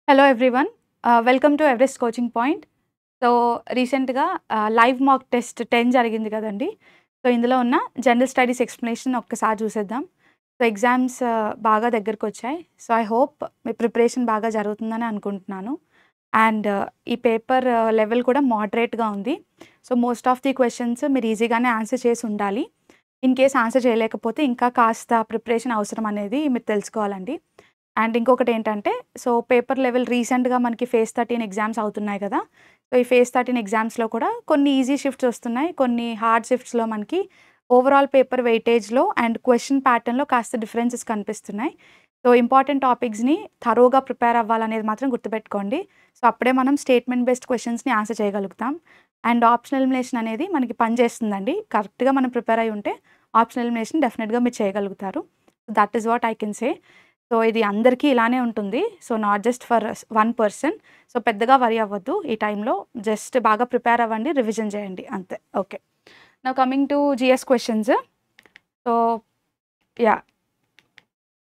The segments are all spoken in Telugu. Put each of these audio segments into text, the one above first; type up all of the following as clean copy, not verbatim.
Hello everyone, welcome to Everest Coaching Point. So రీసెంట్గా లైవ్ మాక్ టెస్ట్ 10 జరిగింది కదండి. సో ఇందులో ఉన్న జనరల్ స్టడీస్ ఎక్స్ప్లెనేషన్ ఒక్కసారి చూసేద్దాం. సో ఎగ్జామ్స్ బాగా దగ్గరకు వచ్చాయి. So I hope me preparation బాగా జరుగుతుందని అనుకుంటున్నాను. అండ్ ఈ పేపర్ లెవెల్ కూడా మోడరేట్గా ఉంది. So most of the questions మీరు ఈజీగానే ఆన్సర్ చేసి ఉండాలి. ఇన్ కేస్ ఆన్సర్ చేయలేకపోతే ఇంకా కాస్త ప్రిపరేషన్ అవసరం అనేది మీరు తెలుసుకోవాలండి. అండ్ ఇంకొకటి ఏంటంటే, సో పేపర్ లెవెల్ రీసెంట్గా మనకి ఫేజ్ 13 ఎగ్జామ్స్ అవుతున్నాయి కదా. సో ఈ ఫేజ్ 13 ఎగ్జామ్స్లో కూడా కొన్ని ఈజీ షిఫ్ట్స్ వస్తున్నాయి, కొన్ని హార్డ్ షిఫ్ట్స్లో మనకి ఓవరాల్ పేపర్ వెయిటేజ్లో అండ్ క్వశ్చన్ ప్యాటర్న్లో కాస్త డిఫరెన్సెస్ కనిపిస్తున్నాయి. సో ఇంపార్టెంట్ టాపిక్స్ని థరోగా ప్రిపేర్ అవ్వాలనేది మాత్రం గుర్తుపెట్టుకోండి. సో అప్పుడే మనం స్టేట్మెంట్ బేస్డ్ క్వశ్చన్స్ని ఆన్సర్ చేయగలుగుతాం. అండ్ ఆప్షనల్ ఎలిమినేషన్ అనేది మనకి పనిచేస్తుందండి. కరెక్ట్గా మనం ప్రిపేర్ అయి ఉంటే ఆప్షనల్ ఎలిమినేషన్ డెఫినెట్గా మీరు చేయగలుగుతారు. That is what I can say. So ఇది అందరికీ ఇలానే ఉంటుంది. So not just for one person. So పెద్దగా వరి అవ్వద్దు ఈ టైంలో. జస్ట్ బాగా ప్రిపేర్ అవ్వండి, రివిజన్ చేయండి అంతే. Okay, now coming to GS questions. So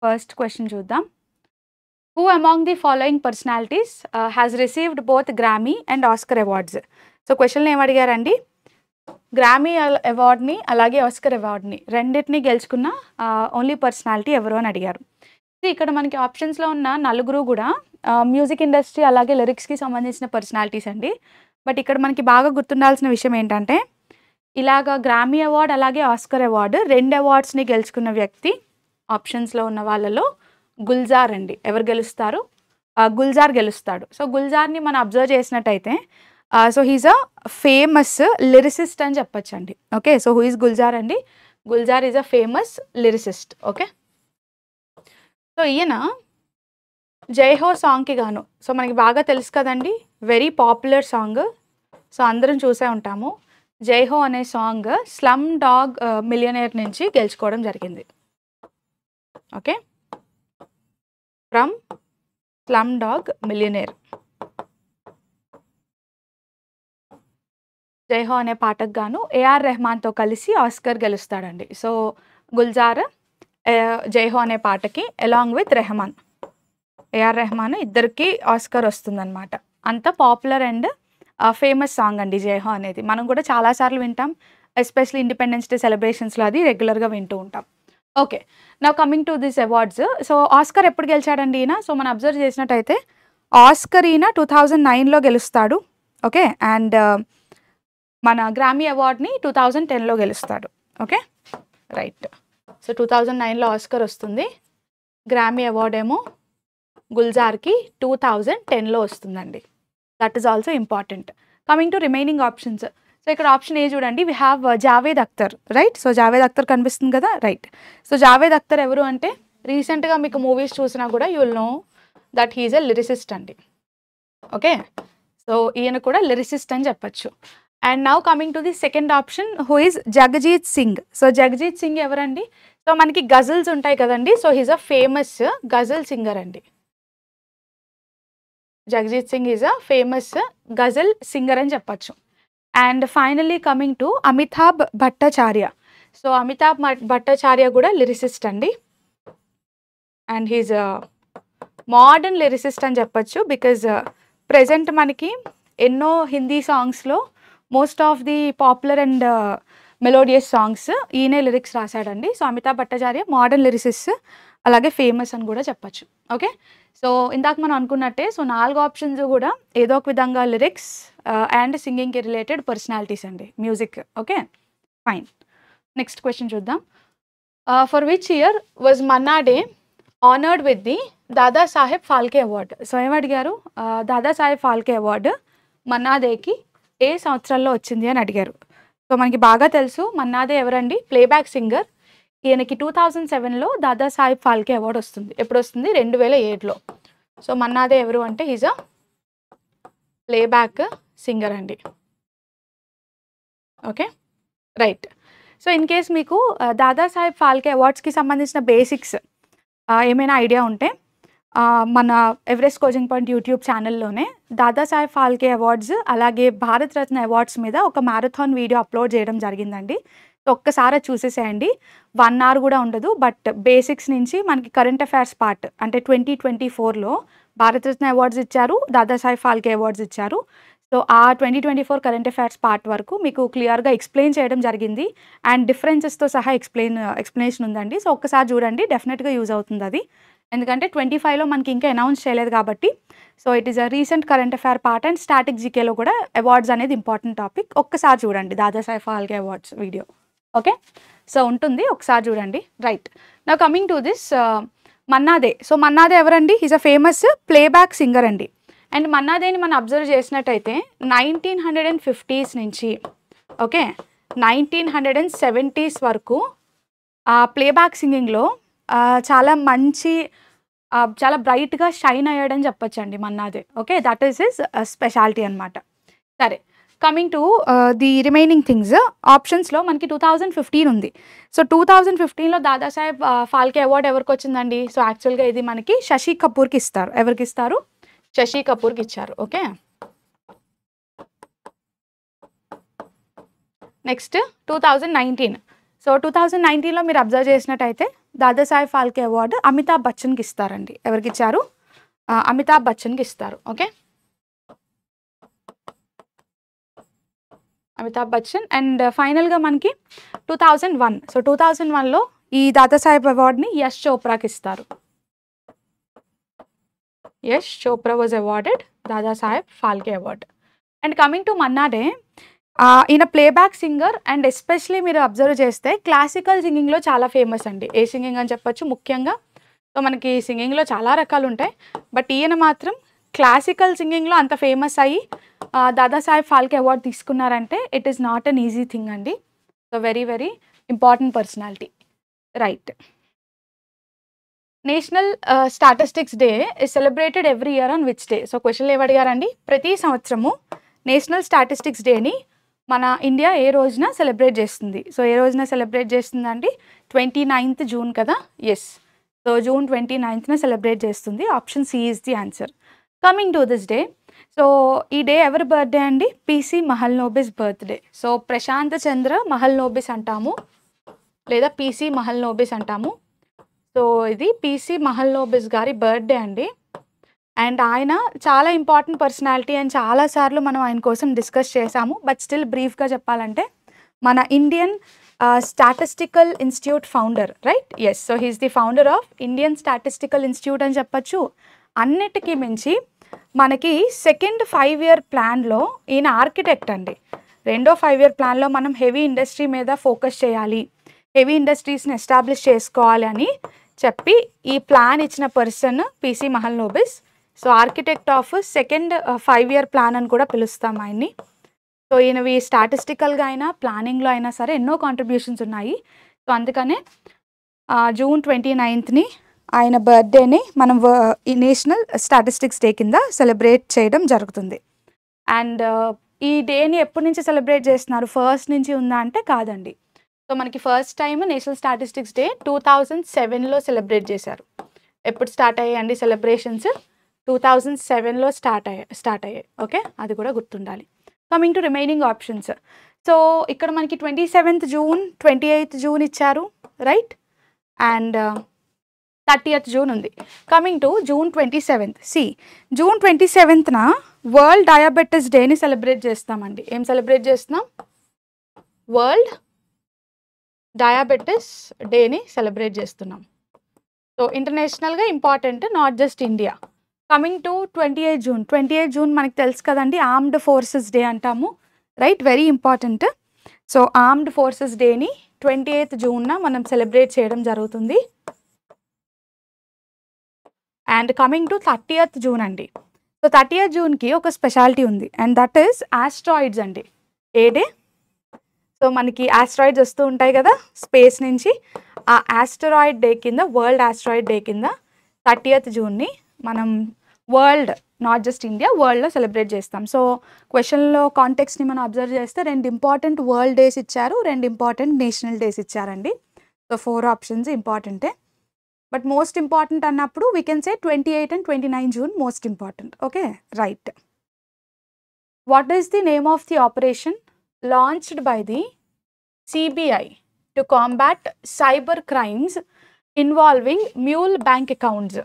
first question చూద్దాం. Who among the following personalities has received both Grammy and Oscar awards? So క్వశ్చన్లో ఏం అడిగారండి? గ్రామీ అవార్డ్ని అలాగే ఆస్కర్ అవార్డ్ని రెండింటిని గెలుచుకున్న ఓన్లీ పర్సనాలిటీ ఎవరు అని అడిగారు. ఇక్కడ మనకి ఆప్షన్స్లో ఉన్న నలుగురు కూడా మ్యూజిక్ ఇండస్ట్రీ అలాగే లిరిక్స్కి సంబంధించిన పర్సనాలిటీస్ అండి. బట్ ఇక్కడ మనకి బాగా గుర్తుండాల్సిన విషయం ఏంటంటే, ఇలాగ గ్రామీ అవార్డ్ అలాగే ఆస్కర్ అవార్డు 2 అవార్డ్స్ని గెలుచుకున్న వ్యక్తి ఆప్షన్స్లో ఉన్న వాళ్ళలో గుల్జార్ అండి. ఎవరు గెలుస్తారు? గుల్జార్ గెలుస్తాడు. సో గుల్జార్ని మనం అబ్జర్వ్ చేసినట్టయితే so he's a famous lyricist అని చెప్పొచ్చండి. Okay, so who is Gulzar అండి? Gulzar is a famous lyricist. Okay, so ఈయన జైహో సాంగ్కి గాను, సో మనకి బాగా తెలుసు కదండి, వెరీ పాపులర్ సాంగ్. సో అందరం చూసే ఉంటాము. జైహో అనే సాంగ్ స్లమ్ డాగ్ మిలియనేర్ నుంచి గెలుచుకోవడం జరిగింది. Okay, from Slumdog Millionaire. Jai Ho అనే పాటకు గాను ఏఆర్ రెహమాన్తో కలిసి ఆస్కర్ గెలుస్తాడండి. సో గుల్జార్ జైహో అనే పాటకి along with Rahman, AR Rahman ఇద్దరికి ఆస్కర్ వస్తుందన్నమాట. అంత పాపులర్ అండ్ ఫేమస్ సాంగ్ అండి జైహో అనేది. మనం కూడా చాలాసార్లు వింటాం, ఎస్పెషల్లీ ఇండిపెండెన్స్ డే సెలబ్రేషన్స్లో అది రెగ్యులర్గా వింటూ ఉంటాం. Okay, now coming to this awards. So Oscar ఎప్పుడు గెలిచాడండి ఈయన? సో మనం అబ్జర్వ్ చేసినట్టయితే ఆస్కర్ ఈయన 2009లో గెలుస్తాడు. ఓకే, అండ్ మన గ్రామీ అవార్డ్ని 2010లో గెలుస్తాడు. Okay, right. సో 2009లో ఆస్కర్ వస్తుంది, గ్రామీ అవార్డ్ ఏమో గుల్జార్కి 2010లో వస్తుందండి. That is also important. Coming to remaining options. So ఇక్కడ ఆప్షన్ ఏ చూడండి, we have Javed Akhtar, right. So Javed Akhtar కనిపిస్తుంది కదా, రైట్. సో జావేద్ అఖ్తర్ ఎవరు అంటే, రీసెంట్గా మీకు మూవీస్ చూసినా కూడా you will know that he is a lyricist అండి. ఓకే, సో ఈయన కూడా లిరిసిస్ట్ అని చెప్పచ్చు. And now coming to the second option, who is Jagjit Singh. So Jagjit Singh ఎవరండి? సో మనకి గజల్స్ ఉంటాయి కదండి, so he's a famous ghazal singer అండి. Jagjit Singh is a famous ghazal singer అని చెప్పచ్చు. And finally coming to Amitabh Bhattacharya. So Amitabh Bhattacharya కూడా లిరిసిస్ట్ అండి. అండ్ హీజ్ మోడర్న్ లిరిసిస్ట్ అని చెప్పచ్చు, బికాజ్ ప్రెజెంట్ మనకి ఎన్నో హిందీ సాంగ్స్లో most of the popular and melodious songs ఈయనే లిరిక్స్ రాశాడండి. So Amitabh Bhattacharya modern lyricist, అలాగే ఫేమస్ అని కూడా చెప్పచ్చు. ఓకే, సో ఇందాక మనం అనుకున్నట్టే, సో 4 ఆప్షన్స్ కూడా ఏదో ఒక విధంగా లిరిక్స్ అండ్ సింగింగ్కి రిలేటెడ్ పర్సనాలిటీస్ అండి, music. Okay, fine. Next question చూద్దాం. For which year was Manna Dey honoured with the Dadasaheb Phalke award? So ఏమడిగారు? దాదాసాహెబ్ ఫాల్కే అవార్డు మన్నాదేకి ఏ సంవత్సరంలో వచ్చింది అని అడిగారు. సో మనకి బాగా తెలుసు మన్నాదే ఎవరండి? Playback singer. ఈయనకి 2007లో దాదాసాహెబ్ ఫాల్కే అవార్డు వస్తుంది. ఎప్పుడు వస్తుంది? 2007లో. సో మన్నాదే ఎవరు అంటే ఈజ్ అ ప్లేబ్యాక్ సింగర్ అండి. Okay, right. So in case మీకు దాదాసాహెబ్ ఫాల్కే అవార్డ్స్కి సంబంధించిన బేసిక్స్ ఏమైనా ఐడియా ఉంటే మన ఎవరెస్ట్ కోచింగ్ పాయింట్ యూట్యూబ్ ఛానల్లోనే దాదాసాహెబ్ ఫాల్కే అవార్డ్స్ అలాగే భారత్ రత్న అవార్డ్స్ మీద ఒక మ్యారథాన్ వీడియో అప్లోడ్ చేయడం జరిగిందండి. ఒక్కసారి చూసేసేయండి. 1 hour కూడా ఉండదు. బట్ బేసిక్స్ నుంచి మనకి కరెంట్ అఫైర్స్ పార్ట్ అంటే 2024లో భారతరత్న అవార్డ్స్ ఇచ్చారు, దాదాసాహెబ్ ఫాల్కే అవార్డ్స్ ఇచ్చారు. సో ఆ 2024 కరెంట్ అఫైర్స్ పార్ట్ వరకు మీకు క్లియర్గా ఎక్స్ప్లెయిన్ చేయడం జరిగింది అండ్ డిఫరెన్సెస్తో సహా ఎక్స్ప్లెనేషన్ ఉందండి. సో ఒక్కసారి చూడండి, డెఫినెట్గా యూజ్ అవుతుంది అది. ఎందుకంటే 25లో మనకి ఇంకా అనౌన్స్ చేయలేదు కాబట్టి. So it is a recent current affair part and static జీకేలో కూడా అవార్డ్స్ అనేది ఇంపార్టెంట్ టాపిక్. ఒక్కసారి చూడండి Dadasaheb Phalke awards video. Okay, so ఉంటుంది, ఒకసారి చూడండి. Right, now coming to this Manna Dey. So Manna Dey ఎవరండి? Is a famous playback singer అండి. అండ్ మన్నాదేని మనం అబ్జర్వ్ చేసినట్టయితే 1950s నుంచి ఓకే 1970s వరకు ప్లేబ్యాక్ సింగింగ్లో చాలా మంచి చాలా బ్రైట్గా షైన్ అయ్యాడని చెప్పొచ్చండి Manna Dey. Okay, that is his speciality అనమాట. సరే, coming to the remaining things, ఆప్షన్స్లో మనకి 2015 ఉంది. సో 2015లో దాదాసాహెబ్ ఫాల్కే అవార్డు ఎవరికి వచ్చిందండి? సో యాక్చువల్గా ఇది మనకి శశి కపూర్కి ఇస్తారు. ఎవరికి ఇస్తారు? శశి కపూర్కి ఇచ్చారు. Okay, next 2019. సో 2019లో మీరు అబ్జర్వ్ చేసినట్టయితే దాదాసాహెబ్ ఫాల్కే అవార్డు అమితాబ్ బచ్చన్కి ఇస్తారండి. ఎవరికి ఇచ్చారు? అమితాబ్ బచ్చన్కి ఇస్తారు. ఓకే, అమితాబ్ బచ్చన్. అండ్ ఫైనల్గా మనకి 2001. సో 2001లో ఈ దాదాసాహెబ్ అవార్డుని యష్ చోప్రాకి ఇస్తారు. Yash Chopra was awarded Dadasaheb Phalke award. And coming to Manna Dey, ఈయన ప్లేబ్యాక్ సింగర్ అండ్ ఎస్పెషలీ మీరు అబ్జర్వ్ చేస్తే క్లాసికల్ సింగింగ్లో చాలా ఫేమస్ అండి. ఏ సింగింగ్ అని చెప్పొచ్చు ముఖ్యంగా. సో మనకి సింగింగ్లో చాలా రకాలు ఉంటాయి, బట్ ఈయన మాత్రం క్లాసికల్ సింగింగ్లో అంత ఫేమస్ అయ్యి దాదాసాహెబ్ ఫాల్కే అవార్డు తీసుకున్నారంటే it is not an easy thing అండి. So very very important personality. Right, national statistics day is celebrated every year on which day? So క్వశ్చన్లు ఏమడిగారండి? ప్రతి సంవత్సరము నేషనల్ స్టాటిస్టిక్స్ డేని మన ఇండియా ఏ రోజున సెలబ్రేట్ చేస్తుంది? సో ఏ రోజున సెలబ్రేట్ చేస్తుందండి? 29th జూన్ కదా? Yes, so June 29th celebrate చేస్తుంది. Option C is the answer. Coming to this day, so ఈ డే ఎవరి బర్త్డే అండి? PC Mahalanobis birthday. So Prashanta Chandra Mahalanobis అంటాము, లేదా పిసి మహల్నోబిస్ అంటాము. సో ఇది పిసి మహల్నోబిస్ గారి బర్త్డే అండి. అండ్ ఆయన చాలా ఇంపార్టెంట్ పర్సనాలిటీ అండ్ చాలాసార్లు మనం ఆయన కోసం డిస్కస్ చేశాము. బట్ స్టిల్ బ్రీఫ్గా చెప్పాలంటే మన Indian Statistical Institute founder, right? Yes, so he's the founder of Indian Statistical Institute అని చెప్పచ్చు. అన్నిటికీ మించి మనకి సెకండ్ 5-year ప్లాన్లో ఈయన ఆర్కిటెక్ట్ అండి. రెండో 5-year ప్లాన్లో మనం హెవీ ఇండస్ట్రీ మీద ఫోకస్ చేయాలి, హెవీ ఇండస్ట్రీస్ని ఎస్టాబ్లిష్ చేసుకోవాలి అని చెప్పి ఈ ప్లాన్ ఇచ్చిన person PC Mahalanobis. So architect of second 5-year plan అని కూడా పిలుస్తాం ఆయన్ని. సో ఈయనవి స్టాటిస్టికల్గా అయినా ప్లానింగ్లో అయినా సరే ఎన్నో కాంట్రిబ్యూషన్స్ ఉన్నాయి. సో అందుకనే జూన్ 29th ఆయన బర్త్డేని మనం ఈ నేషనల్ స్టాటిస్టిక్స్ డే కింద సెలబ్రేట్ చేయడం జరుగుతుంది. అండ్ ఈ డేని ఎప్పటి నుంచి సెలబ్రేట్ చేస్తున్నారు? ఫస్ట్ నుంచి ఉందా అంటే కాదండి. సో మనకి first time national statistics day 2007లో సెలబ్రేట్ చేశారు. ఎప్పుడు స్టార్ట్ అయ్యాయండి సెలబ్రేషన్స్? 2007లో స్టార్ట్ అయ్యాయి. ఓకే, అది కూడా గుర్తుండాలి. Coming to remaining options, so ఇక్కడ మనకి 27th జూన్, 28th జూన్ ఇచ్చారు, రైట్? అండ్ 30th జూన్ ఉంది. Coming to June 27th, June 27th world diabetes డేని సెలబ్రేట్ చేస్తామండి. ఏం సెలబ్రేట్ చేస్తున్నాం? వరల్డ్ డయాబెటిస్ డేని సెలబ్రేట్ చేస్తున్నాం. సో ఇంటర్నేషనల్గా important, not just India. Coming to 28th June మనకి తెలుసు కదండి, ఆర్మ్డ్ ఫోర్సెస్ డే అంటాము, right? Very important. So armed forces డేని 28th జూన్న మనం సెలబ్రేట్ చేయడం జరుగుతుంది. And coming to 30th June అండి. సో 30th జూన్కి ఒక స్పెషాలిటీ ఉంది అండ్ దట్ ఈస్ ఆస్ట్రాయిడ్స్ అండి. ఏ డే? సో మనకి ఆస్ట్రాయిడ్స్ వస్తూ ఉంటాయి కదా స్పేస్ నుంచి. ఆ ఆస్ట్రాయిడ్ డే కింద, వరల్డ్ ఆస్ట్రాయిడ్ డే కింద 30th జూన్ని మనం వరల్డ్, నాట్ జస్ట్ ఇండియా, వరల్డ్లో సెలబ్రేట్ చేస్తాం. సో క్వశ్చన్లో కాంటెక్స్ని మనం అబ్జర్వ్ చేస్తే 2 ఇంపార్టెంట్ వరల్డ్ డేస్ ఇచ్చారు, 2 ఇంపార్టెంట్ నేషనల్ డేస్ ఇచ్చారండి. సో 4 ఆప్షన్స్ ఇంపార్టెంటే. బట్ మోస్ట్ ఇంపార్టెంట్ అన్నప్పుడు we can say 28 and 29 June most important. Okay, right. What is the name of the operation launched by the CBI to combat cyber crimes involving mule bank accounts?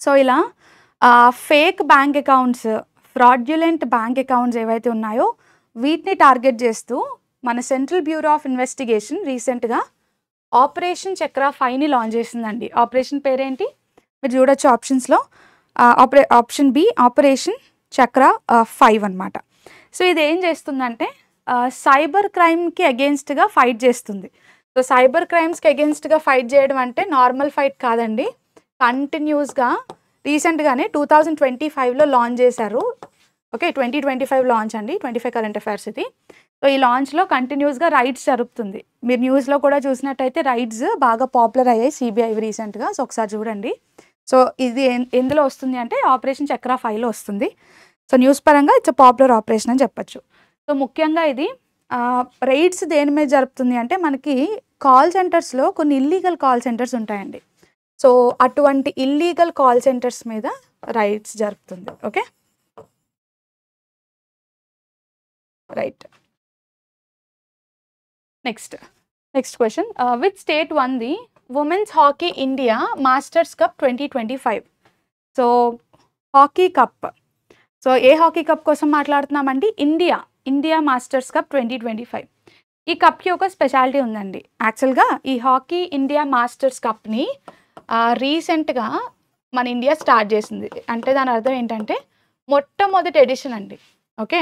So ఇలా fake bank accounts, fraudulent bank accounts ఏవైతే ఉన్నాయో వీటిని టార్గెట్ చేస్తూ మన సెంట్రల్ బ్యూరో ఆఫ్ ఇన్వెస్టిగేషన్ రీసెంట్గా ఆపరేషన్ చక్ర 5ని లాంచ్ చేసిందండి. ఆపరేషన్ పేరేంటి మీరు చూడొచ్చు ఆప్షన్స్లో. ఆప్షన్ బి ఆపరేషన్ చక్ర 5 అనమాట. సో ఇది ఏం చేస్తుందంటే సైబర్ క్రైమ్కి అగెన్స్ట్గా ఫైట్ చేస్తుంది. సో సైబర్ క్రైమ్స్కి అగెన్స్ట్గా ఫైట్ చేయడం అంటే నార్మల్ ఫైట్ కాదండి. కంటిన్యూస్గా రీసెంట్గానే 2025లో లాంచ్ చేశారు. ఓకే, 2025 లాంచ్ అండి, 25 కరెంట్ అఫైర్స్ ఇది. సో ఈ లాంచ్లో కంటిన్యూస్గా రైడ్స్ జరుగుతుంది. మీరు న్యూస్లో కూడా చూసినట్టయితే రైడ్స్ బాగా పాపులర్ అయ్యాయి సిబిఐ రీసెంట్గా. సో ఒకసారి చూడండి. సో ఇది ఎందులో వస్తుంది అంటే ఆపరేషన్ చక్ర 5లో వస్తుంది. సో న్యూస్ పరంగా ఇట్స్ పాపులర్ ఆపరేషన్ అని చెప్పచ్చు. సో ముఖ్యంగా ఇది రైడ్స్ దేని మీద జరుపుతుంది అంటే మనకి కాల్ సెంటర్స్లో కొన్ని ఇల్లీగల్ కాల్ సెంటర్స్ ఉంటాయండి. సో అటువంటి ఇల్లీగల్ కాల్ సెంటర్స్ మీద రైడ్స్ జరుపుతుంది. Okay, right. Next question, which state one the women's hockey India masters cup 2025? So hockey cup, so A hockey cup కోసం మాట్లాడుతున్నామండి? India masters cup 2025. ఈ కప్కి ఒక స్పెషాలిటీ ఉందండి. యాక్చువల్గా ఈ హాకీ ఇండియా మాస్టర్స్ కప్ని రీసెంట్గా మన ఇండియా స్టార్ట్ చేసింది. అంటే దాని అర్థం ఏంటంటే మొట్టమొదటి ఎడిషన్ అండి. ఓకే,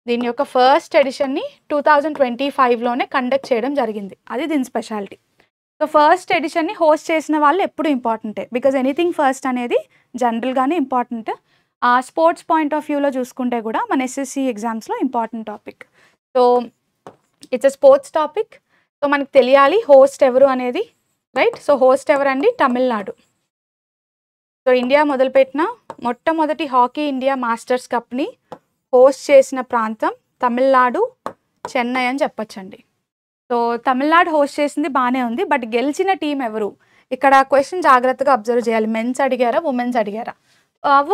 దీని యొక్క ఫస్ట్ ఎడిషన్ని 2025లోనే కండక్ట్ చేయడం జరిగింది. అది దీని స్పెషాలిటీ. సో ఫస్ట్ ఎడిషన్ని హోస్ట్ చేసిన వాళ్ళు ఎప్పుడు ఇంపార్టెంటే, బికాజ్ ఎనీథింగ్ ఫస్ట్ అనేది జనరల్గానే ఇంపార్టెంట్. స్పోర్ట్స్ పాయింట్ ఆఫ్ వ్యూలో చూసుకుంటే కూడా మన ఎస్ఎస్సి ఎగ్జామ్స్లో important topic. So it's a sports topic. So మనకు తెలియాలి హోస్ట్ ఎవరు అనేది, రైట్? సో హోస్ట్ ఎవరండి? తమిళనాడు. సో ఇండియా మొదలుపెట్టిన మొట్టమొదటి హాకీ ఇండియా మాస్టర్స్ కప్ని హోస్ట్ చేసిన ప్రాంతం తమిళనాడు, చెన్నై అని చెప్పచ్చండి. సో తమిళనాడు హోస్ట్ చేసింది బాగానే ఉంది, బట్ గెలిచిన టీం ఎవరు? ఇక్కడ క్వశ్చన్ జాగ్రత్తగా అబ్జర్వ్ చేయాలి. మెన్స్ అడిగారా, ఉమెన్స్ అడిగారా?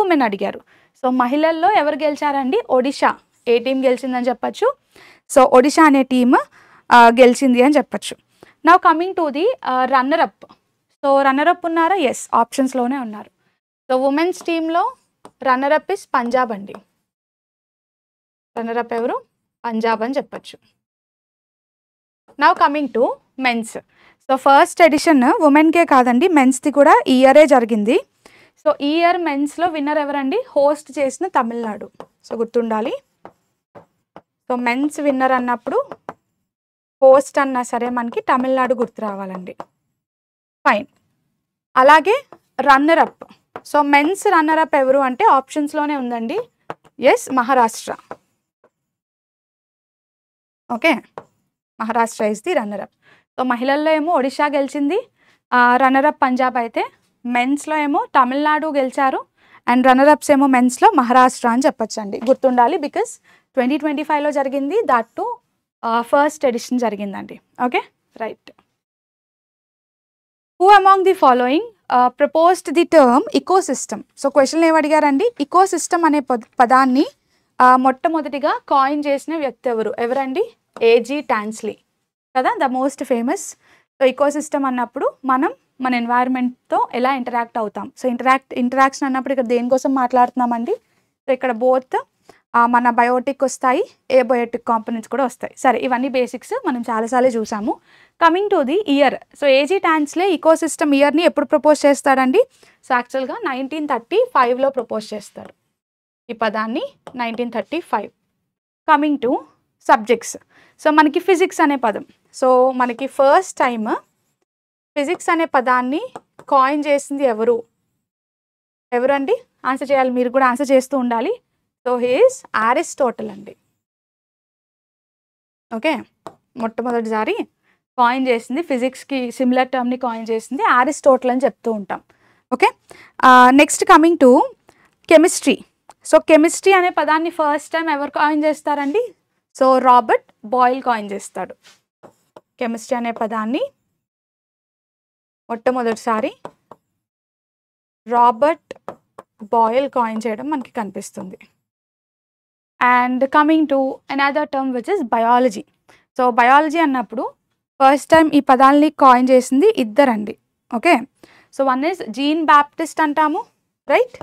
ఉమెన్ అడిగారు. సో మహిళల్లో ఎవరు గెలిచారండి? ఒడిషా. ఏ టీం గెలిచిందని చెప్పచ్చు? సో ఒడిషా అనే టీమ్ గెలిచింది అని చెప్పచ్చు. Now coming to the runner-up. So runner up ఉన్నారా? ఎస్, ఆప్షన్స్లోనే ఉన్నారు. సో ఉమెన్స్ టీంలో రన్నరప్ ఇస్ పంజాబ్ అండి. రన్నరప్ ఎవరు? పంజాబ్ అని చెప్పచ్చు. Now coming to men's. So first edition ఉమెన్కే కాదండి, మెన్స్ది కూడా ఈ ఇయరే జరిగింది. సో ఈ ఇయర్ మెన్స్లో విన్నర్ ఎవరండి? హోస్ట్ చేసిన తమిళనాడు. సో గుర్తుండాలి. సో మెన్స్ విన్నర్ అన్నప్పుడు హోస్ట్ అన్నా సరే మనకి తమిళనాడు గుర్తు రావాలండి. ఫైన్. అలాగే రన్నరప్. సో మెన్స్ రన్నరప్ ఎవరు అంటే ఆప్షన్స్లోనే ఉందండి. Yes, Maharashtra. Okay, Maharashtra is the runner-up. So మహిళల్లో ఏమో ఒడిషా గెలిచింది, రన్నరప్ పంజాబ్ అయితే మెన్స్లో ఏమో తమిళనాడు గెలిచారు, అండ్ రన్నరప్స్ ఏమో మెన్స్లో మహారాష్ట్ర అని చెప్పచ్చండి. గుర్తుండాలి, బికాస్ 2025లో జరిగింది, దట్ టు ఫస్ట్ ఎడిషన్ జరిగిందండి. Okay, right. Who among the following proposed the term ecosystem? So question ఏమి అడిగారండి? ఇకోసిస్టమ్ అనే పదాన్ని మొట్టమొదటిగా కాయిన్ చేసిన వ్యక్తి ఎవరండి? ఏజీ టాన్స్లీ కదా, the most famous. So ecosystem అన్నప్పుడు మనం మన ఎన్వైర్న్మెంట్తో ఎలా ఇంటరాక్ట్ అవుతాం. సో ఇంటరాక్షన్ అన్నప్పుడు ఇక్కడ దేనికోసం మాట్లాడుతున్నామండి? సో ఇక్కడ బోత్ మన బయోటిక్ వస్తాయి, ఏబయోటిక్ కాంపోనెంట్స్ కూడా వస్తాయి. సరే, ఇవన్నీ బేసిక్స్ మనం చాలాసార్లు చూసాము. Coming to the year. So AG Tansley ecosystem ఇయర్ని ఎప్పుడు ప్రపోజ్ చేస్తాడండి? సో యాక్చువల్గా 1935లో ప్రపోజ్ చేస్తాడు ఈ పదాన్ని, 1935. Coming to subjects. సో మనకి ఫిజిక్స్ అనే పదం. సో మనకి ఫస్ట్ టైం ఫిజిక్స్ అనే పదాన్ని కాయిన్ చేసింది ఎవరండి? ఆన్సర్ చేయాలి, మీరు కూడా ఆన్సర్ చేస్తూ ఉండాలి. సో హీస్ అరిస్టాటిల్ అండి. ఓకే, మొట్టమొదటిసారి కాయిన్ చేసింది ఫిజిక్స్కి సిమిలర్ టర్మ్ని కాయిన్ చేసింది అరిస్టాటిల్ అని చెప్తూ ఉంటాం. Okay, next coming to chemistry. So chemistry అనే పదాన్ని ఫస్ట్ టైం ఎవరు కాయిన్ చేస్తారండి? సో రాబర్ట్ బాయిల్ కాయిన్ చేస్తాడు. కెమిస్ట్రీ అనే పదాన్ని మొట్టమొదటిసారి రాబర్ట్ బాయిల్ కాయిన్ చేయడం మనకి కనిపిస్తుంది. And coming to another term which is biology. So biology అన్నప్పుడు ఫస్ట్ టైం ఈ పదాలని కాయిన్ చేసింది ఇద్దరండి. Okay, so one is gene Baptist అంటాము, రైట్?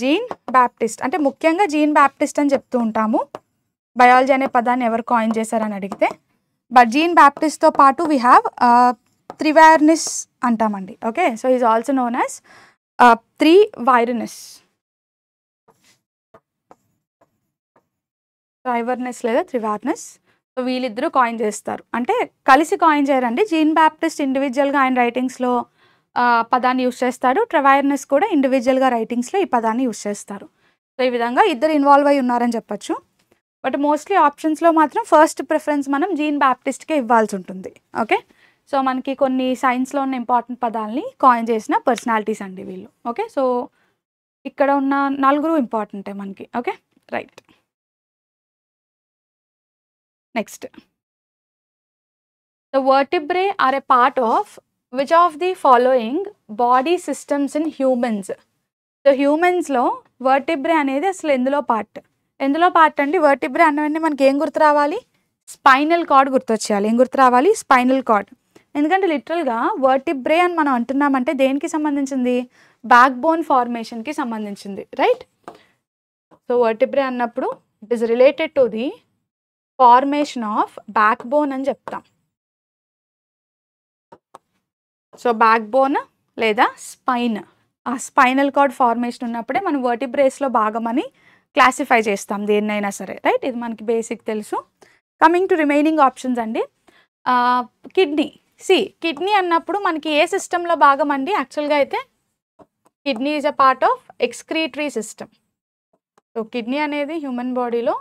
జీన్ బ్యాప్టిస్ట్, అంటే ముఖ్యంగా జీన్ బ్యాప్టిస్ట్ అని చెప్తూ ఉంటాము. బయాలజీ అనే పదాన్ని ఎవరు కాయిన్ చేశారని అడిగితే. బట్ జీన్ బ్యాప్టిస్ట్తో పాటు వీ హ్యావ్ త్రివైర్నిస్ అంటామండి. Okay, so is also known as త్రివైర్నిస్ లేదా త్రివైర్నిస్. సో వీళ్ళిద్దరూ కాయిన్ చేస్తారు, అంటే కలిసి కాయిన్ చేయరండి. జీన్ బ్యాప్టిస్ట్ ఇండివిజువల్గా ఆయన రైటింగ్స్లో పదాన్ని యూస్ చేస్తాడు. ట్రెవైర్నిస్ కూడా ఇండివిజువల్గా రైటింగ్స్లో ఈ పదాన్ని యూస్ చేస్తారు. సో ఈ విధంగా ఇద్దరు ఇన్వాల్వ్ అయి ఉన్నారని చెప్పచ్చు. బట్ మోస్ట్లీ ఆప్షన్స్లో మాత్రం ఫస్ట్ ప్రిఫరెన్స్ మనం జీన్ బ్యాప్టిస్ట్కే ఇవ్వాల్సి ఉంటుంది. ఓకే, సో మనకి కొన్ని సైన్స్లో ఉన్న ఇంపార్టెంట్ పదాలని కాయిన్ చేసిన పర్సనాలిటీస్ అండి వీళ్ళు. ఓకే, సో ఇక్కడ ఉన్న 4 ఇంపార్టెంటే మనకి. Okay, right. Next, the vertebrae are a part of which of the following body systems in humans? So హ్యూమన్స్లో వర్టిబ్రే అనేది అసలు ఎందులో పార్ట్ అండి? వర్టిబ్రే అన్నవన్నీ మనకి ఏం గుర్తు రావాలి? స్పైనల్ కార్డ్ గుర్తొచ్చేయాలి. ఏం గుర్తు రావాలి? Spinal cord. ఎందుకంటే లిటరల్గా వర్టిబ్రే అని మనం అంటున్నామంటే దేనికి సంబంధించింది? బ్యాక్ బోన్ ఫార్మేషన్కి సంబంధించింది, రైట్? సో వర్టిబ్రే అన్నప్పుడు it is related to the formation of back bone అని చెప్తాం. సో బ్యాక్ బోన్ లేదా స్పైన్, ఆ స్పైనల్ కార్డ్ ఫార్మేషన్ ఉన్నప్పుడే మనం వర్టిబ్రేస్లో భాగమని క్లాసిఫై చేస్తాం దేన్నైనా సరే, రైట్? ఇది మనకి బేసిక్ తెలుసు. కమింగ్ టు రిమైనింగ్ ఆప్షన్స్ అండి. కిడ్నీ. కిడ్నీ అన్నప్పుడు మనకి ఏ సిస్టంలో భాగం అండి? యాక్చువల్గా అయితే kidney is a part of excretory system. So kidney అనేది హ్యూమన్ బాడీలో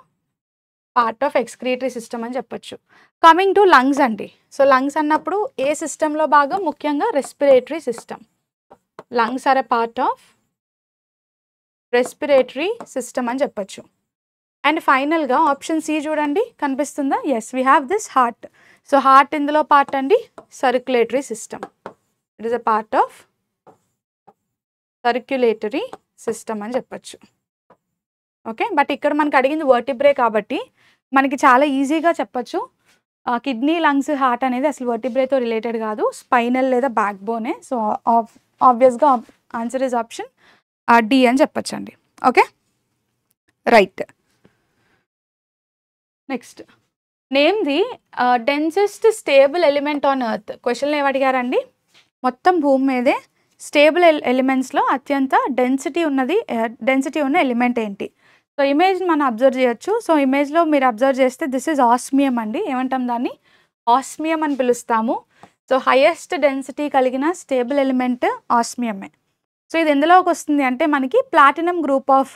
పార్ట్ ఆఫ్ ఎక్స్క్రీటరీ సిస్టమ్ అని చెప్పొచ్చు. కమింగ్ టు లంగ్స్ అండి. సో లంగ్స్ అన్నప్పుడు ఏ సిస్టంలో భాగం? ముఖ్యంగా respiratory system. Lungs are a part of respiratory system అని చెప్పొచ్చు. అండ్ ఫైనల్గా ఆప్షన్ సి చూడండి, కనిపిస్తుందా? Yes, we have this heart. So heart ఇందులో పార్ట్ అండి circulatory system. It is a part of circulatory system అని చెప్పొచ్చు. ఓకే, బట్ ఇక్కడ మనకు అడిగింది వర్టిబ్రే కాబట్టి మనకి చాలా ఈజీగా చెప్పచ్చు. కిడ్నీ, లంగ్స్, హార్ట్ అనేది అసలు వర్టిబ్రేతో రిలేటెడ్ కాదు, స్పైనల్ లేదా బ్యాక్ బోనే. సో ఆబ్వియస్గా ఆన్సర్ ఇస్ ఆప్షన్ డి అని చెప్పచ్చండి. Okay, right. Next, name the densest stable element on earth. క్వశ్చన్లో ఏమడిగారండి? మొత్తం భూమి మీదే స్టేబుల్ ఎలిమెంట్స్లో అత్యంత డెన్సిటీ ఉన్న ఎలిమెంట్ ఏంటి? సో ఇమేజ్ మనం అబ్జర్వ్ చేయొచ్చు. సో ఇమేజ్లో మీరు అబ్జర్వ్ చేస్తే దిస్ ఈజ్ ఆస్మియం అండి. ఏమంటాం దాన్ని? ఆస్మియం అని పిలుస్తాము. సో హైయెస్ట్ డెన్సిటీ కలిగిన స్టేబుల్ ఎలిమెంట్ ఆస్మియమే. సో ఇది ఎందులోకి వస్తుంది అంటే మనకి ప్లాటినం గ్రూప్ ఆఫ్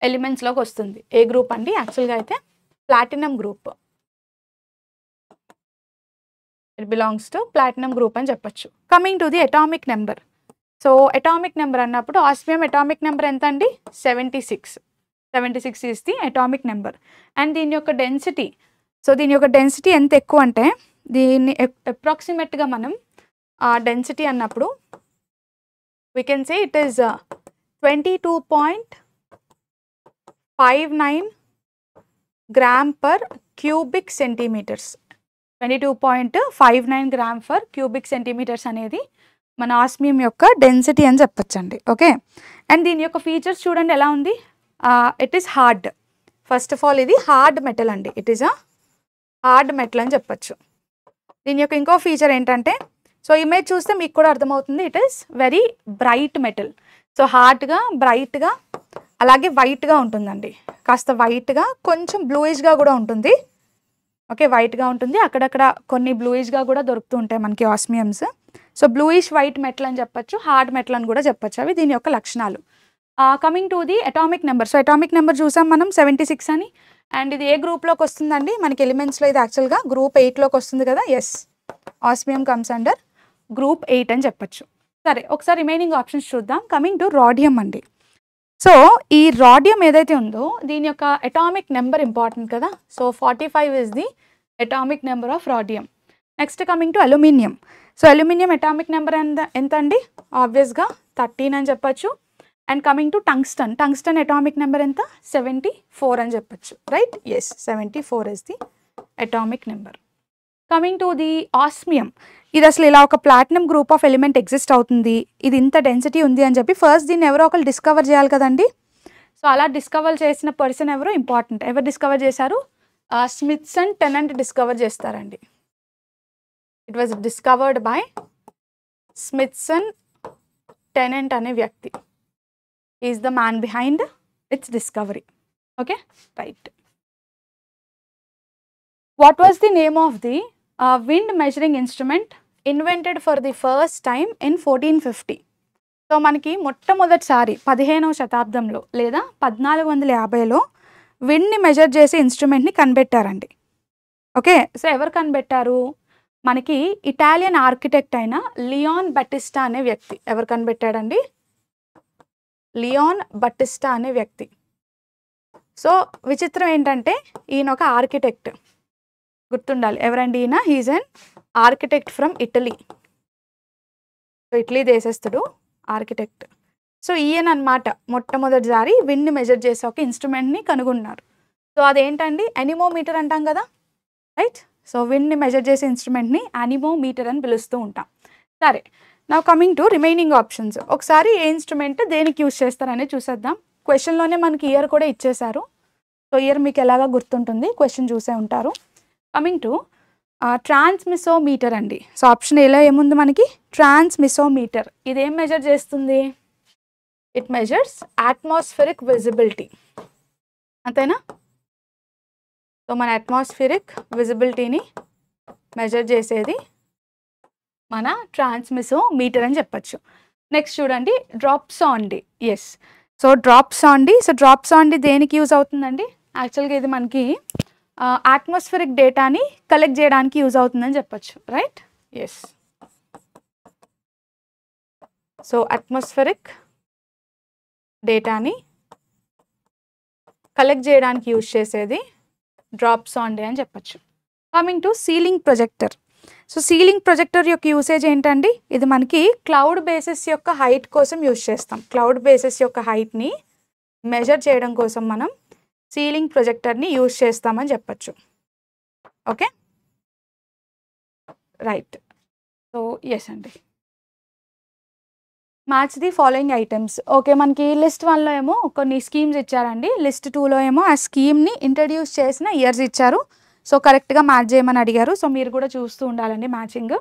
ఎలిమెంట్స్లోకి వస్తుంది. ఏ గ్రూప్ అండి? యాక్చువల్గా అయితే platinum group. It belongs to platinum group అని చెప్పొచ్చు. Coming to the atomic number. So atomic number అన్నప్పుడు ఆస్మియం అటామిక్ నెంబర్ ఎంత అండి? 76. 76 is the atomic number. And దీని యొక్క డెన్సిటీ, సో దీని యొక్క డెన్సిటీ ఎంత ఎక్కువ అంటే దీన్ని అప్రాక్సిమేట్గా మనం డెన్సిటీ అన్నప్పుడు we can say it is 22.59 gram per cubic centimeters. 22.59 gram per cubic centimeters అనేది మన ఆస్మియం యొక్క డెన్సిటీ అని చెప్పొచ్చండి. ఓకే, అండ్ దీని యొక్క ఫీచర్స్ చూడండి ఎలా ఉంది. It is hard. First of all ఇది హార్డ్ మెటల్ అండి. It is a hard metal అని చెప్పొచ్చు. దీని యొక్క ఇంకో ఫీచర్ ఏంటంటే, సో ఇమేజ్ చూస్తే మీకు కూడా అర్థమవుతుంది, it is very bright metal. So హార్డ్గా, బ్రైట్గా, అలాగే వైట్గా ఉంటుందండి. కాస్త వైట్గా, కొంచెం బ్లూయిష్గా కూడా ఉంటుంది. ఓకే, వైట్గా ఉంటుంది, అక్కడక్కడ కొన్ని బ్లూయిష్గా కూడా దొరుకుతూ ఉంటాయి మనకి ఆస్మియమ్స్. సో బ్లూయిష్ వైట్ మెటల్ అని చెప్పొచ్చు, హార్డ్ మెటల్ అని కూడా చెప్పొచ్చు. అవి దీని యొక్క లక్షణాలు. Coming to the atomic number. So atomic number చూసాం మనం 76 అని. అండ్ ఇది ఏ గ్రూప్లోకి వస్తుందండి? మనకి ఎలిమెంట్స్లో ఇది యాక్చువల్గా గ్రూప్ 8లోకి వస్తుంది కదా. Yes, osmium comes under group 8 అని చెప్పొచ్చు. సరే, ఒకసారి రిమైనింగ్ ఆప్షన్స్ చూద్దాం. కమింగ్ టు రాడియం అండి. సో ఈ రాడియం ఏదైతే ఉందో దీని యొక్క అటామిక్ నెంబర్ ఇంపార్టెంట్ కదా. So 45 is the atomic number of radium. Next coming to aluminium. So aluminium atomic number ఎంత అండి? ఆబ్వియస్గా 13 అని చెప్పొచ్చు. And coming to tungsten. Tungsten atomic number ఎంత? 74 అని చెప్పొచ్చు, right? Yes, 74 is the atomic number. Coming to the osmium, ఇది అసలు ఇలా ఒక platinum group of element exist అవుతుంది, ఇది ఇంత డెన్సిటీ ఉంది అని చెప్పి ఫస్ట్ దీన్ని ఎవరో ఒకరు డిస్కవర్ చేయాలి కదండి. సో అలా డిస్కవర్ చేసిన పర్సన్ ఎవరు ఇంపార్టెంట్, ఎవరు డిస్కవర్ చేశారు, స్మిత్సన్ టెనెంట్ డిస్కవర్ చేస్తారండి. It was discovered by Smithson Tennant అనే వ్యక్తి, is the man behind its discovery. Okay, right. What was the name of the wind measuring instrument invented for the first time in 1450? So మనకి మొట్టమొదటిసారి 15వ శతాబ్దంలో లేదా 1450లో విండ్ని మెజర్ చేసే ఇన్స్ట్రుమెంట్ని కనిపెట్టారండి. ఓకే, సో ఎవరు కనిపెట్టారు, మనకి ఇటాలియన్ ఆర్కిటెక్ట్ అయిన లియోన్ బటిస్టా అనే వ్యక్తి. ఎవరు కనిపెట్టాడండి, లియోన్ బటిస్టా అనే వ్యక్తి. సో విచిత్రం ఏంటంటే ఈయన ఒక ఆర్కిటెక్ట్, గుర్తుండాలి ఎవరండి ఈయన, he's an architect from Italy. So Italy దేశస్థుడు, ఆర్కిటెక్ట్. సో ఈయన అనమాట మొట్టమొదటిసారి విండ్ని మెజర్ చేసే ఒక ఇన్స్ట్రుమెంట్ని కనుగొన్నారు. సో అదేంటండి, అనిమోమీటర్ అంటాం కదా, రైట్. సో విండ్ని మెజర్ చేసే ఇన్స్ట్రుమెంట్ని అనిమోమీటర్ అని పిలుస్తూ ఉంటాం. సరే, now coming to remaining options. ఒకసారి ఏ ఇన్స్ట్రుమెంట్ దేనికి యూజ్ చేస్తారనేది చూసేద్దాం. క్వశ్చన్లోనే మనకి ఇయర్ కూడా ఇచ్చేశారు. సో ఇయర్ మీకు ఎలాగా గుర్తుంటుంది, క్వశ్చన్ చూసే ఉంటారు. కమింగ్ టు ట్రాన్స్మిసోమీటర్ అండి. సో ఆప్షన్ ఏలో ఏముంది మనకి, ట్రాన్స్మిసోమీటర్. ఇది ఏం మెజర్ చేస్తుంది, ఇట్ మెజర్స్ అట్మాస్ఫిరిక్ విజిబిలిటీ, అంతేనా. సో మన అట్మాస్ఫిరిక్ విజిబిలిటీని మెజర్ చేసేది మన ట్రాన్స్మిసోమీటర్ అని చెప్పచ్చు. నెక్స్ట్ చూడండి, drop sound. Yes, so drop sound. So drop sound దేనికి యూజ్ అవుతుందండి, యాక్చువల్గా ఇది మనకి అట్మాస్ఫిరిక్ డేటాని కలెక్ట్ చేయడానికి యూజ్ అవుతుందని చెప్పచ్చు, రైట్. ఎస్, సో అట్మాస్ఫిరిక్ డేటాని కలెక్ట్ చేయడానికి యూజ్ చేసేది డ్రాప్ సౌండ్ అని చెప్పచ్చు. Coming to ceiling projector. So ceiling projector యొక్క యూసేజ్ ఏంటండి, ఇది మనకి క్లౌడ్ బేసెస్ యొక్క హైట్ కోసం యూజ్ చేస్తాం. క్లౌడ్ బేసెస్ యొక్క హైట్ని మెజర్ చేయడం కోసం మనం సీలింగ్ ప్రొజెక్టర్ని యూజ్ చేస్తామని చెప్పచ్చు. Okay, right. సో ఎస్ అండి, match the following items. Okay, మనకి లిస్ట్ 1లో ఏమో కొన్ని స్కీమ్స్ ఇచ్చారండి, లిస్ట్ 2లో ఏమో ఆ స్కీమ్ని ఇంట్రడ్యూస్ చేసిన ఇయర్స్ ఇచ్చారు. సో కరెక్ట్గా మ్యాచ్ చేయమని అడిగారు. సో మీరు కూడా చూస్తూ ఉండాలండి matching.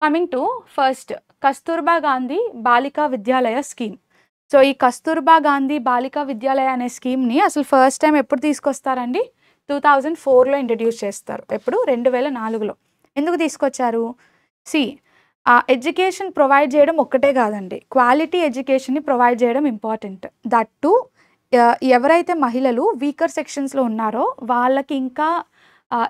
Coming to first, Kasturba Gandhi Balika Vidyalaya scheme. So ఈ కస్తూర్బా గాంధీ బాలికా విద్యాలయ అనే స్కీమ్ని అసలు ఫస్ట్ టైం ఎప్పుడు తీసుకొస్తారండి, 2004లో ఇంట్రడ్యూస్ చేస్తారు. ఎప్పుడు, 2004లో. ఎందుకు తీసుకొచ్చారు, ఎడ్యుకేషన్ ప్రొవైడ్ చేయడం ఒక్కటే కాదండి, క్వాలిటీ ఎడ్యుకేషన్ని ప్రొవైడ్ చేయడం ఇంపార్టెంట్. దట్ టు ఎవరైతే మహిళలు వీకర్ సెక్షన్స్లో ఉన్నారో వాళ్ళకి ఇంకా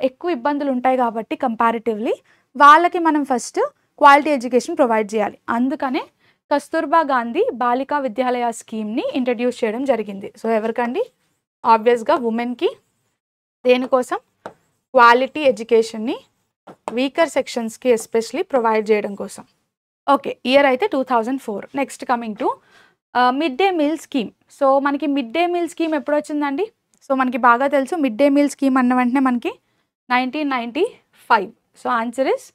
ఎక్కువ ఇబ్బందులు ఉంటాయి కాబట్టి కంపారిటివ్లీ వాళ్ళకి మనం ఫస్ట్ క్వాలిటీ ఎడ్యుకేషన్ ప్రొవైడ్ చేయాలి. అందుకనే కస్తూర్బా గాంధీ బాలికా విద్యాలయ స్కీమ్ని ఇంట్రడ్యూస్ చేయడం జరిగింది. సో ఎవరికండి, ఆబ్వియస్గా ఉమెన్కి. దేనికోసం, క్వాలిటీ ఎడ్యుకేషన్ని వీకర్ సెక్షన్స్కి ఎస్పెషలీ ప్రొవైడ్ చేయడం కోసం. ఓకే, ఇయర్ అయితే 2004. Next coming to mid day meal scheme. So మనకి మిడ్ డే మీల్ స్కీమ్ ఎప్పుడు వచ్చిందండి, సో మనకి బాగా తెలుసు మిడ్ డే మీల్ స్కీమ్ అన్న వెంటనే మనకి 1995. So answer is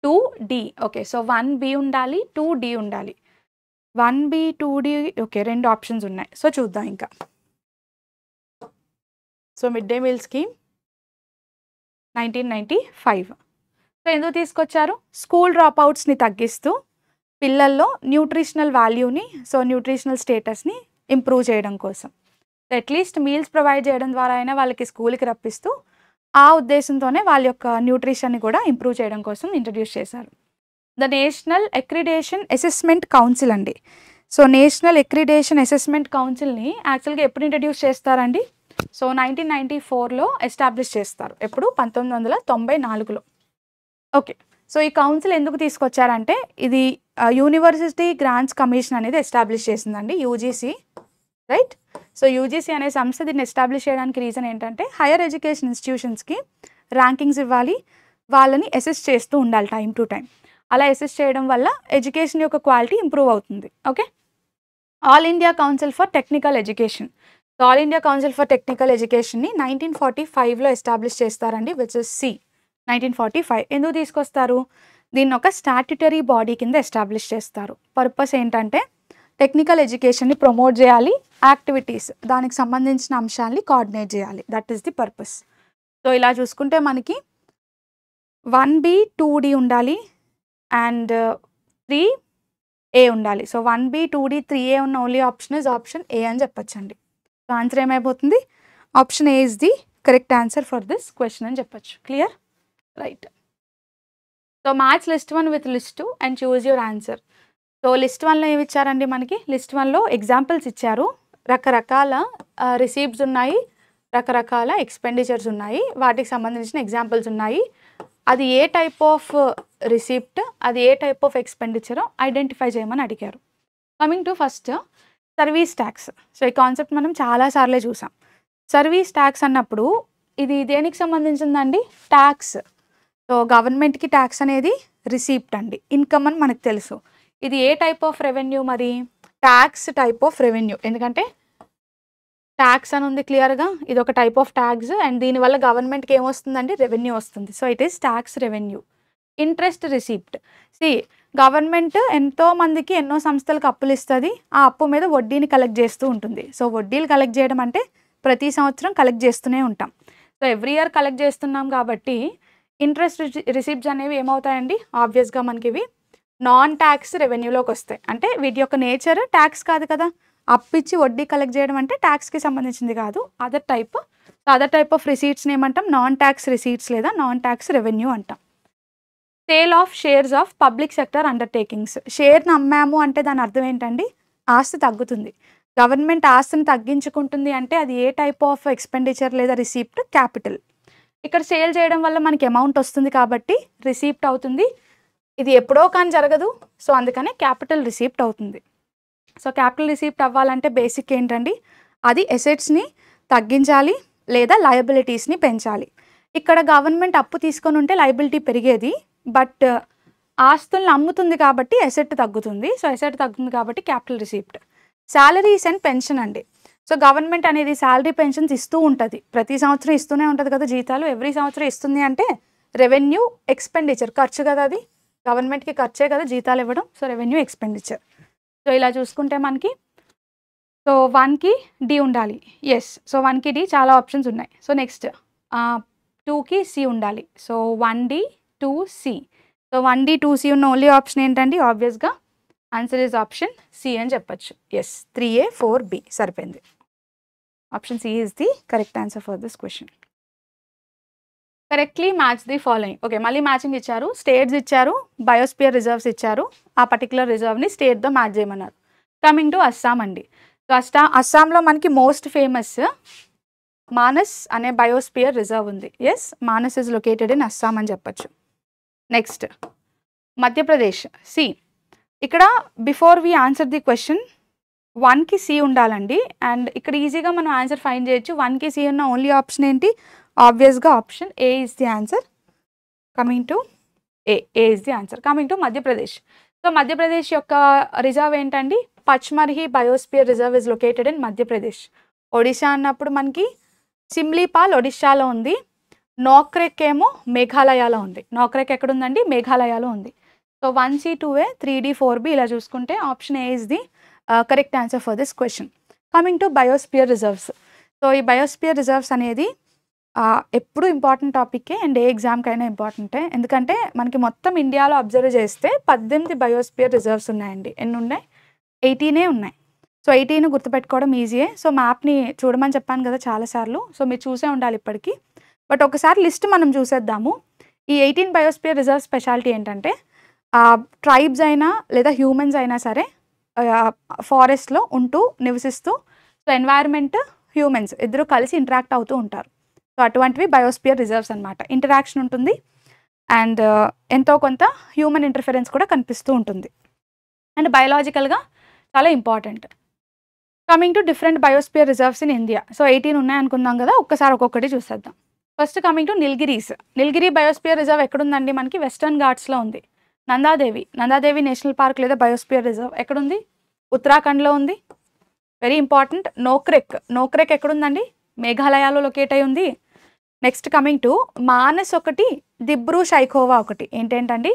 2D. Okay, so 1B ఉండాలి, 2D ఉండాలి. 1B 2D. ఓకే, 2 ఆప్షన్స్ ఉన్నాయి. సో చూద్దాం ఇంకా. So mid day meal scheme 1995. So ఎందుకు తీసుకొచ్చారు, స్కూల్ డ్రాప్ అవుట్స్ని తగ్గిస్తూ పిల్లల్లో న్యూట్రిషనల్ వాల్యూని, సో న్యూట్రిషనల్ స్టేటస్ని ఇంప్రూవ్ చేయడం కోసం. అట్లీస్ట్ మీల్స్ ప్రొవైడ్ చేయడం ద్వారా అయినా వాళ్ళకి స్కూల్కి రప్పిస్తూ ఆ ఉద్దేశంతోనే వాళ్ళ యొక్క న్యూట్రిషన్ని కూడా ఇంప్రూవ్ చేయడం కోసం ఇంట్రడ్యూస్ చేశారు. The national accreditation assessment council అండి. సో నేషనల్ అక్రిడేషన్ అసెస్మెంట్ కౌన్సిల్ని యాక్చువల్గా ఎప్పుడు ఇంట్రడ్యూస్ చేస్తారండి, సో 1994లో ఎస్టాబ్లిష్ చేస్తారు. ఎప్పుడు, 1994లో. ఓకే, సో ఈ కౌన్సిల్ ఎందుకు తీసుకొచ్చారంటే ఇది యూనివర్సిటీ గ్రాంట్స్ కమిషన్ అనేది ఎస్టాబ్లిష్ చేసిందండి, యూజీసీ, రైట్. సో యూజీసీ అనే సంస్థ దీన్ని ఎస్టాబ్లిష్ చేయడానికి రీజన్ ఏంటంటే హైయర్ ఎడ్యుకేషన్ ఇన్స్టిట్యూషన్స్కి ర్యాంకింగ్స్ ఇవ్వాలి, వాళ్ళని అసెస్ చేస్తూ ఉండాలి టైం టు టైం. అలా అసెస్ చేయడం వల్ల ఎడ్యుకేషన్ యొక్క క్వాలిటీ ఇంప్రూవ్ అవుతుంది. Okay, all India council for technical education. So all India council for technical ఎడ్యుకేషన్ని 1945లో ఎస్టాబ్లిష్ చేస్తారండి, విచ్ ఇస్ 1945. ఎందుకు తీసుకొస్తారు? దీన్ని ఒక స్టాట్యుటరీ బాడీ కింద ఎస్టాబ్లిష్ చేస్తారు. పర్పస్ ఏంటంటే టెక్నికల్ ఎడ్యుకేషన్ని ప్రమోట్ చేయాలి, యాక్టివిటీస్ దానికి సంబంధించిన అంశాలని కోఆర్డినేట్ చేయాలి. That is the purpose. So ఇలా చూసుకుంటే మనకి 1B 2D ఉండాలి అండ్ 3A ఉండాలి. సో 1B 2D 3A ఉన్న only option is option A అని చెప్పొచ్చండి. సో ఆన్సర్ ఏమైపోతుంది? Option A is the correct answer for this question అని చెప్పొచ్చు. Clear? Right. So match list 1 with list 2 and choose your answer. So list 1లో ఏమి ఇచ్చారండి మనకి? లిస్ట్ 1లో ఎగ్జాంపుల్స్ ఇచ్చారు. రకరకాల రిసీప్ట్స్ ఉన్నాయి, రకరకాల ఎక్స్పెండిచర్స్ ఉన్నాయి, వాటికి సంబంధించిన ఎగ్జాంపుల్స్ ఉన్నాయి. అది ఏ టైప్ ఆఫ్ రిసీప్ట్, అది ఏ టైప్ ఆఫ్ ఎక్స్పెండిచరో ఐడెంటిఫై చేయమని అడిగారు. Coming to first service tax. So ఈ కాన్సెప్ట్ మనం చాలాసార్లే చూసాం. సర్వీస్ ట్యాక్స్ అన్నప్పుడు ఇది దేనికి సంబంధించిందండి? ట్యాక్స్. సో గవర్నమెంట్కి ట్యాక్స్ అనేది రిసీప్ట్ అండి, ఇన్కమ్ అని మనకు తెలుసు. ఇది ఏ టైప్ ఆఫ్ రెవెన్యూ? మరి ట్యాక్స్ టైప్ ఆఫ్ రెవెన్యూ. ఎందుకంటే ట్యాక్స్ అని ఉంది క్లియర్గా, ఇది ఒక టైప్ ఆఫ్ ట్యాక్స్ అండ్ దీనివల్ల గవర్నమెంట్కి ఏమొస్తుందండి? రెవెన్యూ వస్తుంది. So it is tax revenue. Interest receipt. Government ఎంతో మందికి ఎన్నో సంస్థలకు అప్పులు ఇస్తుంది, ఆ అప్పు మీద వడ్డీని కలెక్ట్ చేస్తూ ఉంటుంది. సో వడ్డీలు కలెక్ట్ చేయడం అంటే ప్రతి సంవత్సరం కలెక్ట్ చేస్తూనే ఉంటాం. సో ఎవ్రీ ఇయర్ కలెక్ట్ చేస్తున్నాం కాబట్టి ఇంట్రెస్ట్ రిసీప్ట్స్ అనేవి ఏమవుతాయండి? ఆబ్వియస్గా మనకి ఇవి నాన్ ట్యాక్స్ రెవెన్యూలోకి వస్తాయి. అంటే వీటి యొక్క నేచర్ ట్యాక్స్ కాదు కదా, అప్పు ఇచ్చి వడ్డీ కలెక్ట్ చేయడం అంటే ట్యాక్స్కి సంబంధించింది కాదు, అదర్ టైప్ ఆఫ్ రిసీట్స్ని ఏమంటాం? నాన్ ట్యాక్స్ రిసీట్స్ లేదా నాన్ ట్యాక్స్ రెవెన్యూ అంటాం. Sale of shares of public sector undertakings. షేర్ని అమ్మాము అంటే దాని అర్థం ఏంటండి? ఆస్తి తగ్గుతుంది. గవర్నమెంట్ ఆస్తిని తగ్గించుకుంటుంది అంటే అది ఏ టైప్ ఆఫ్ ఎక్స్పెండిచర్ లేదా రిసీప్ట్? క్యాపిటల్. ఇక్కడ సేల్ చేయడం వల్ల మనకి అమౌంట్ వస్తుంది కాబట్టి రిసీప్ట్ అవుతుంది. ఇది ఎప్పుడో కానీ జరగదు, సో అందుకనే క్యాపిటల్ రిసీప్ట్ అవుతుంది. సో క్యాపిటల్ రిసీప్ట్ అవ్వాలంటే బేసిక్ ఏంటండి? అది అసెట్స్ని తగ్గించాలి లేదా లయబిలిటీస్ని పెంచాలి. ఇక్కడ గవర్నమెంట్ అప్పు తీసుకొని ఉంటే లయబిలిటీ పెరిగేది, బట్ ఆస్తులను అమ్ముతుంది కాబట్టి అసెట్ తగ్గుతుంది. సో అసెట్ తగ్గుతుంది కాబట్టి capital receipt. Salaries and pension అండి. సో గవర్నమెంట్ అనేది శాలరీ పెన్షన్స్ ఇస్తూ ఉంటుంది, ప్రతి సంవత్సరం ఇస్తూనే ఉంటుంది కదా జీతాలు. ఎవ్రీ సంవత్సరం ఇస్తుంది అంటే రెవెన్యూ ఎక్స్పెండిచర్, ఖర్చు కదా, అది గవర్నమెంట్కి ఖర్చే కదా జీతాలు ఇవ్వడం. So revenue expenditure. సో ఇలా చూసుకుంటే మనకి సో 1కి డి ఉండాలి. ఎస్. సో 1కి డి చాలా ఆప్షన్స్ ఉన్నాయి. సో నెక్స్ట్ 2కి సి ఉండాలి. So 1D 2C. So 1D 2C ఉన్న ఓన్లీ ఆప్షన్ ఏంటండి? ఆబ్వియస్గా ఆన్సర్ ఇస్ ఆప్షన్ సి అని చెప్పచ్చు. ఎస్. 3A 4B సరిపోయింది. Option C is the correct answer for this question. Correctly match the following. Okay, మళ్ళీ మ్యాచింగ్ ఇచ్చారు, స్టేట్స్ ఇచ్చారు, బయోస్పియర్ రిజర్వ్స్ ఇచ్చారు. ఆ పర్టికులర్ రిజర్వ్ని స్టేట్తో మ్యాచ్ చేయమన్నారు. కమింగ్ టు అస్సాం అండి. సో అస్సాంలో మనకి మోస్ట్ ఫేమస్ మానస్ అనే బయోస్పియర్ రిజర్వ్ ఉంది. Yes, Manas is located in Assam అని చెప్పచ్చు. నెక్స్ట్ మధ్యప్రదేశ్. సి. ఇక్కడ before we answer the question 1కి సి ఉండాలండి. అండ్ ఇక్కడ ఈజీగా మనం ఆన్సర్ ఫైండ్ చేయొచ్చు. 1కి సి ఉన్న ఓన్లీ ఆప్షన్ ఏంటి? ఆబ్వియస్గా option A is the answer. Coming to A is the answer. Coming to Madhya Pradesh. So Madhya Pradesh యొక్క రిజర్వ్ ఏంటండి? Pachmarhi biosphere reserve is located in Madhya Pradesh. Odisha అన్నప్పుడు మనకి సిమ్లీపాల్ ఒడిశాలో ఉంది, నోక్రెక్ ఏమో మేఘాలయలో ఉంది. నోక్రెక్ ఎక్కడుందండి? మేఘాలయలో ఉంది. So 1C 2A 3D 4B ఇలా చూసుకుంటే option A is the correct answer for this question. Coming to biosphere reserves. So ఈ బయోస్పియర్ రిజర్వ్స్ అనేది ఎప్పుడు ఇంపార్టెంట్ టాపిక్కే అండ్ ఏ ఎగ్జామ్కైనా ఇంపార్టెంటే. ఎందుకంటే మనకి మొత్తం ఇండియాలో అబ్జర్వ్ చేస్తే 18 బయోస్పియర్ రిజర్వ్స్ ఉన్నాయండి. ఎన్ని ఉన్నాయి? 18 ఉన్నాయి. సో 18 గుర్తుపెట్టుకోవడం ఈజీయే. సో మ్యాప్ని చూడమని చెప్పాను కదా చాలాసార్లు, సో మీరు చూసే ఉండాలి ఇప్పటికీ. బట్ ఒకసారి లిస్ట్ మనం చూసేద్దాము. ఈ 18 బయోస్పియర్ రిజర్వ్ స్పెషాలిటీ ఏంటంటే ట్రైబ్స్ అయినా లేదా హ్యూమన్స్ అయినా సరే ఫారెస్ట్లో ఉంటూ నివసిస్తూ, సో ఎన్వైర్న్మెంట్ హ్యూమన్స్ ఇద్దరు కలిసి ఇంటరాక్ట్ అవుతూ ఉంటారు. సో అటువంటివి బయోస్పియర్ రిజర్వ్స్ అనమాట. ఇంటరాక్షన్ ఉంటుంది అండ్ ఎంతో కొంత హ్యూమన్ ఇంటర్ఫరెన్స్ కూడా కనిపిస్తూ ఉంటుంది అండ్ బయోలాజికల్గా చాలా important. Coming to different biosphere reserves in India. So 18 ఉన్నాయనుకుందాం కదా, ఒక్కసారి ఒక్కొక్కటి చూసేద్దాం. First coming to Nilgiris. Nilgiri biosphere reserve ఎక్కడుందండి? మనకి వెస్టర్న్ ఘాట్స్లో ఉంది. నందాదేవి నేషనల్ పార్క్ లేదా బయోస్పియర్ రిజర్వ్ ఎక్కడుంది? ఉత్తరాఖండ్లో ఉంది. Very important. నోక్రెక్ ఎక్కడుందండి? మేఘాలయలో లొకేట్ అయి ఉంది. నెక్స్ట్ కమింగ్ టు మానస్ ఒకటి దిబ్రూ సైఖోవా ఒకటి. ఏంటండి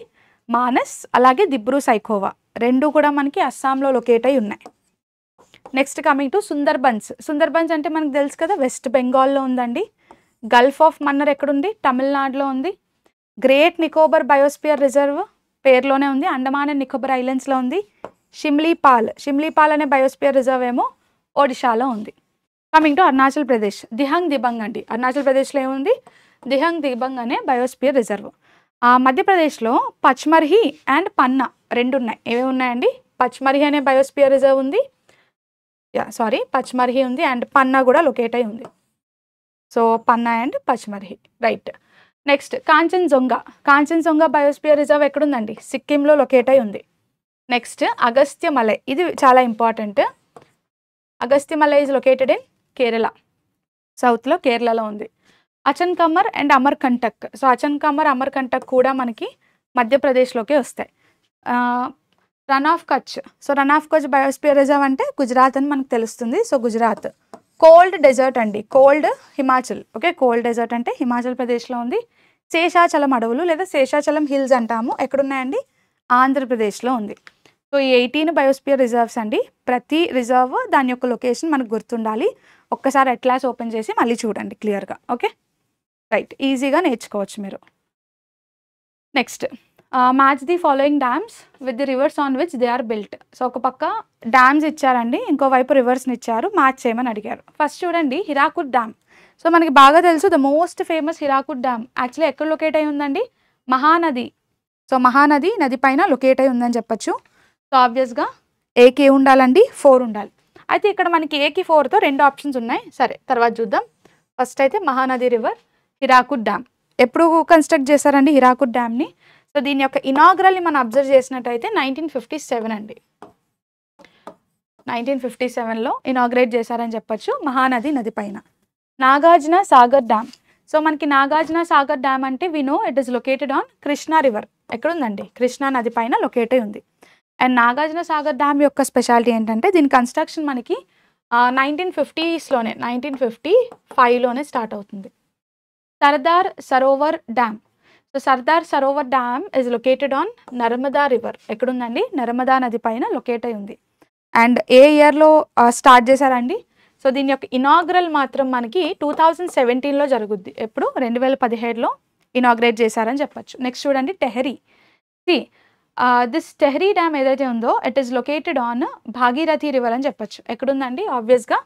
మానస్ అలాగే దిబ్రూ సైఖోవా రెండు కూడా మనకి అస్సాంలో లొకేట్ అయి ఉన్నాయి. Next coming to Sundarbans. Sundarbans అంటే మనకు తెలుసు కదా, వెస్ట్ బెంగాల్లో ఉందండి. గల్ఫ్ ఆఫ్ మన్నర్ ఎక్కడుంది? తమిళనాడులో ఉంది. గ్రేట్ నికోబార్ బయోస్పియర్ రిజర్వ్ పేరులోనే ఉంది, అండమాన్ అండ్ నికోబార్ ఐలాండ్స్లో ఉంది. షిమ్లీపాల్ అనే బయోస్పియర్ రిజర్వ్ ఏమో ఒడిశాలో ఉంది. కమింగ్ టు అరుణాచల్ ప్రదేశ్, దిహంగ్ దిబంగ్ అండి. అరుణాచల్ ప్రదేశ్లో ఏముంది? దిహంగ్ దిబంగ్ అనే బయోస్పియర్ రిజర్వ్. మధ్యప్రదేశ్లో పచ్మర్హి అండ్ పన్నా రెండు ఉన్నాయి. ఏమేమి ఉన్నాయండి? పచ్మర్హి అనే బయోస్పియర్ రిజర్వ్ ఉంది, పచ్మర్హి ఉంది అండ్ పన్నా కూడా లొకేట్ అయి ఉంది. So Panna and Pachmarhi, right. Next Kanchenjunga biosphere reserve ఎక్కడుందండి? సిక్కింలో లొకేట్ అయి ఉంది. నెక్స్ట్ అగస్త్యమలై, ఇది చాలా important. Agasthyamalai is located in Kerala, సౌత్లో కేరళలో ఉంది. అచన్కమర్ అండ్ అమర్కంటక్, సో అచన్కమర్ అమర్కంటక్ కూడా మనకి మధ్యప్రదేశ్లోకే వస్తాయి. Rann of Kutch, so Rann of Kutch biosphere reserve అంటే గుజరాత్ అని మనకు తెలుస్తుంది, సో గుజరాత్. కోల్డ్ డెజర్ట్ అండి, cold Himachal, okay. Cold desert అంటే హిమాచల్ ప్రదేశ్లో ఉంది. శేషాచలం అడవులు లేదా శేషాచలం హిల్స్ అంటాము, ఎక్కడున్నాయండి? ఆంధ్రప్రదేశ్లో ఉంది. సో ఈ 18 బయోస్పియర్ రిజర్వ్స్ అండి. ప్రతి రిజర్వ్ దాని యొక్క లొకేషన్ మనకు గుర్తుండాలి. ఒక్కసారి అట్లాస్ ఓపెన్ చేసి మళ్ళీ చూడండి క్లియర్గా, ఓకే, రైట్. ఈజీగా నేర్చుకోవచ్చు మీరు. Next match the following dams with the rivers on which they are built. So ఒక పక్క డ్యామ్స్ ఇచ్చారండి, ఇంకోవైపు రివర్స్ని ఇచ్చారు, మ్యాచ్ చేయమని అడిగారు. ఫస్ట్ చూడండి హిరాకుడ్ డ్యామ్. సో మనకి బాగా తెలుసు the most famous Hirakud dam actually ఎక్కడ లొకేట్ అయి ఉందండి? మహానది. సో మహానది నది పైన లొకేట్ అయి ఉందని చెప్పచ్చు. సో ఆబ్వియస్గా ఏకి ఉండాలండి, 4 ఉండాలి. అయితే ఇక్కడ మనకి ఏకి 4తో 2 ఆప్షన్స్ ఉన్నాయి, సరే తర్వాత చూద్దాం. ఫస్ట్ అయితే మహానది రివర్, హిరాకుడ్ డ్యామ్. ఎప్పుడు కన్స్ట్రక్ట్ చేశారండి హిరాకుడ్ డ్యామ్ని? సో దీని యొక్క ఇనాగ్రల్ని మనం అబ్జర్వ్ చేసినట్టయితే 1957 అండి. 1957లో ఇనాగ్రేట్ చేశారని చెప్పచ్చు మహానది నది పైన. నాగార్జున సాగర్ డ్యామ్. సో మనకి నాగార్జున సాగర్ డ్యామ్ అంటే we know it is located on Krishna river. ఎక్కడుందండి? కృష్ణా నది పైన లొకేట్ అయి ఉంది. అండ్ నాగార్జున సాగర్ డ్యామ్ యొక్క స్పెషాలిటీ ఏంటంటే దీని కన్స్ట్రక్షన్ మనకి 1950స్లోనే 1955లోనే స్టార్ట్ అవుతుంది. Sardar Sarovar dam. So Sardar Sarovar dam is located on Narmada river. ఎక్కడుందండి? నర్మదా నది పైన లొకేట్ అయి ఉంది. అండ్ ఏ ఇయర్లో స్టార్ట్ చేశారండి? సో దీని యొక్క ఇనాగ్రల్ మాత్రం మనకి 2017లో జరుగుద్ది. ఎప్పుడు? 2017లో ఇనాగ్రేట్ చేశారని చెప్పచ్చు. నెక్స్ట్ చూడండి టెహరీ. దిస్ టెహరీ డ్యామ్ ఏదైతే ఉందో it is located on Bhagirathi river అని చెప్పచ్చు. ఎక్కడుందండి? ఆబ్వియస్గా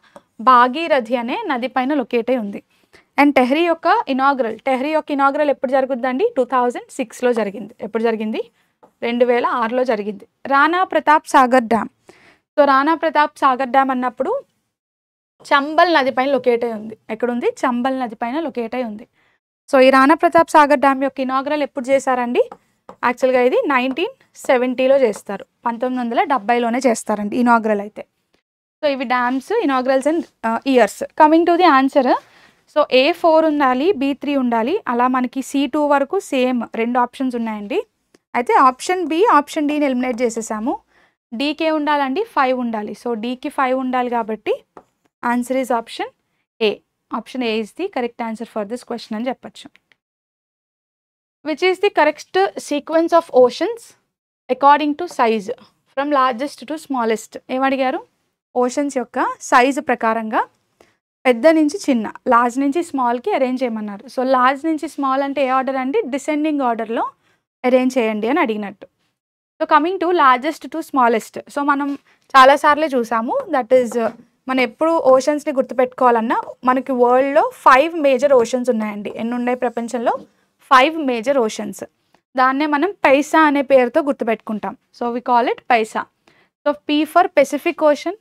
భాగీరథి అనే నది పైన లొకేట్ అయి ఉంది. అండ్ టెహరీ యొక్క ఇనాగ్రల్ ఎప్పుడు జరుగుద్దండి? 2006లో జరిగింది. ఎప్పుడు జరిగింది? 2006లో జరిగింది. Rana Pratap Sagar dam. So Rana Pratap Sagar dam అన్నప్పుడు చంబల్ నది పైన లొకేట్ అయి ఉంది. ఎక్కడుంది? చంబల్ నది పైన లొకేట్ అయి ఉంది. సో ఈ రాణా ప్రతాప్ సాగర్ డ్యామ్ యొక్క ఇనాగ్రల్ ఎప్పుడు చేశారండి? యాక్చువల్గా ఇది 1970లో చేస్తారు, 1970లోనే చేస్తారండి ఇనాగ్రల్ అయితే. సో ఇవి dams inaugurals and years. Coming to the answer. So A4 ఉండాలి, B3 ఉండాలి, అలా మనకి C2 వరకు సేమ్ 2 ఆప్షన్స్ ఉన్నాయండి. అయితే ఆప్షన్ బి ఆప్షన్ డిని ఎలిమినేట్ చేసేసాము. డీకే ఉండాలండి, 5 ఉండాలి. సో డీకి 5 ఉండాలి కాబట్టి answer is option A. Option A is the correct answer for this question అని చెప్పచ్చు. Which is the correct sequence of oceans according to size from largest to smallest? ఏమడిగారు? ఓషన్స్ యొక్క సైజు ప్రకారంగా పెద్ద నుంచి చిన్న, లార్జ్ నుంచి స్మాల్కి అరేంజ్ చేయమన్నారు. సో లార్జ్ నుంచి స్మాల్ అంటే ఏ ఆర్డర్ అండి? డిసెండింగ్ ఆర్డర్లో అరేంజ్ చేయండి అని అడిగినట్టు. So coming to largest to smallest. So మనం చాలాసార్లే చూసాము, దట్ ఈజ్ మనం ఎప్పుడు ఓషన్స్ని గుర్తుపెట్టుకోవాలన్నా మనకి వరల్డ్లో 5 మేజర్ ఓషన్స్ ఉన్నాయండి. ఎన్ని ఉన్నాయి ప్రపంచంలో? 5 మేజర్ ఓషన్స్. దాన్నే మనం పైసా అనే పేరుతో గుర్తుపెట్టుకుంటాం. So we call it paisa. So P for Pacific ocean,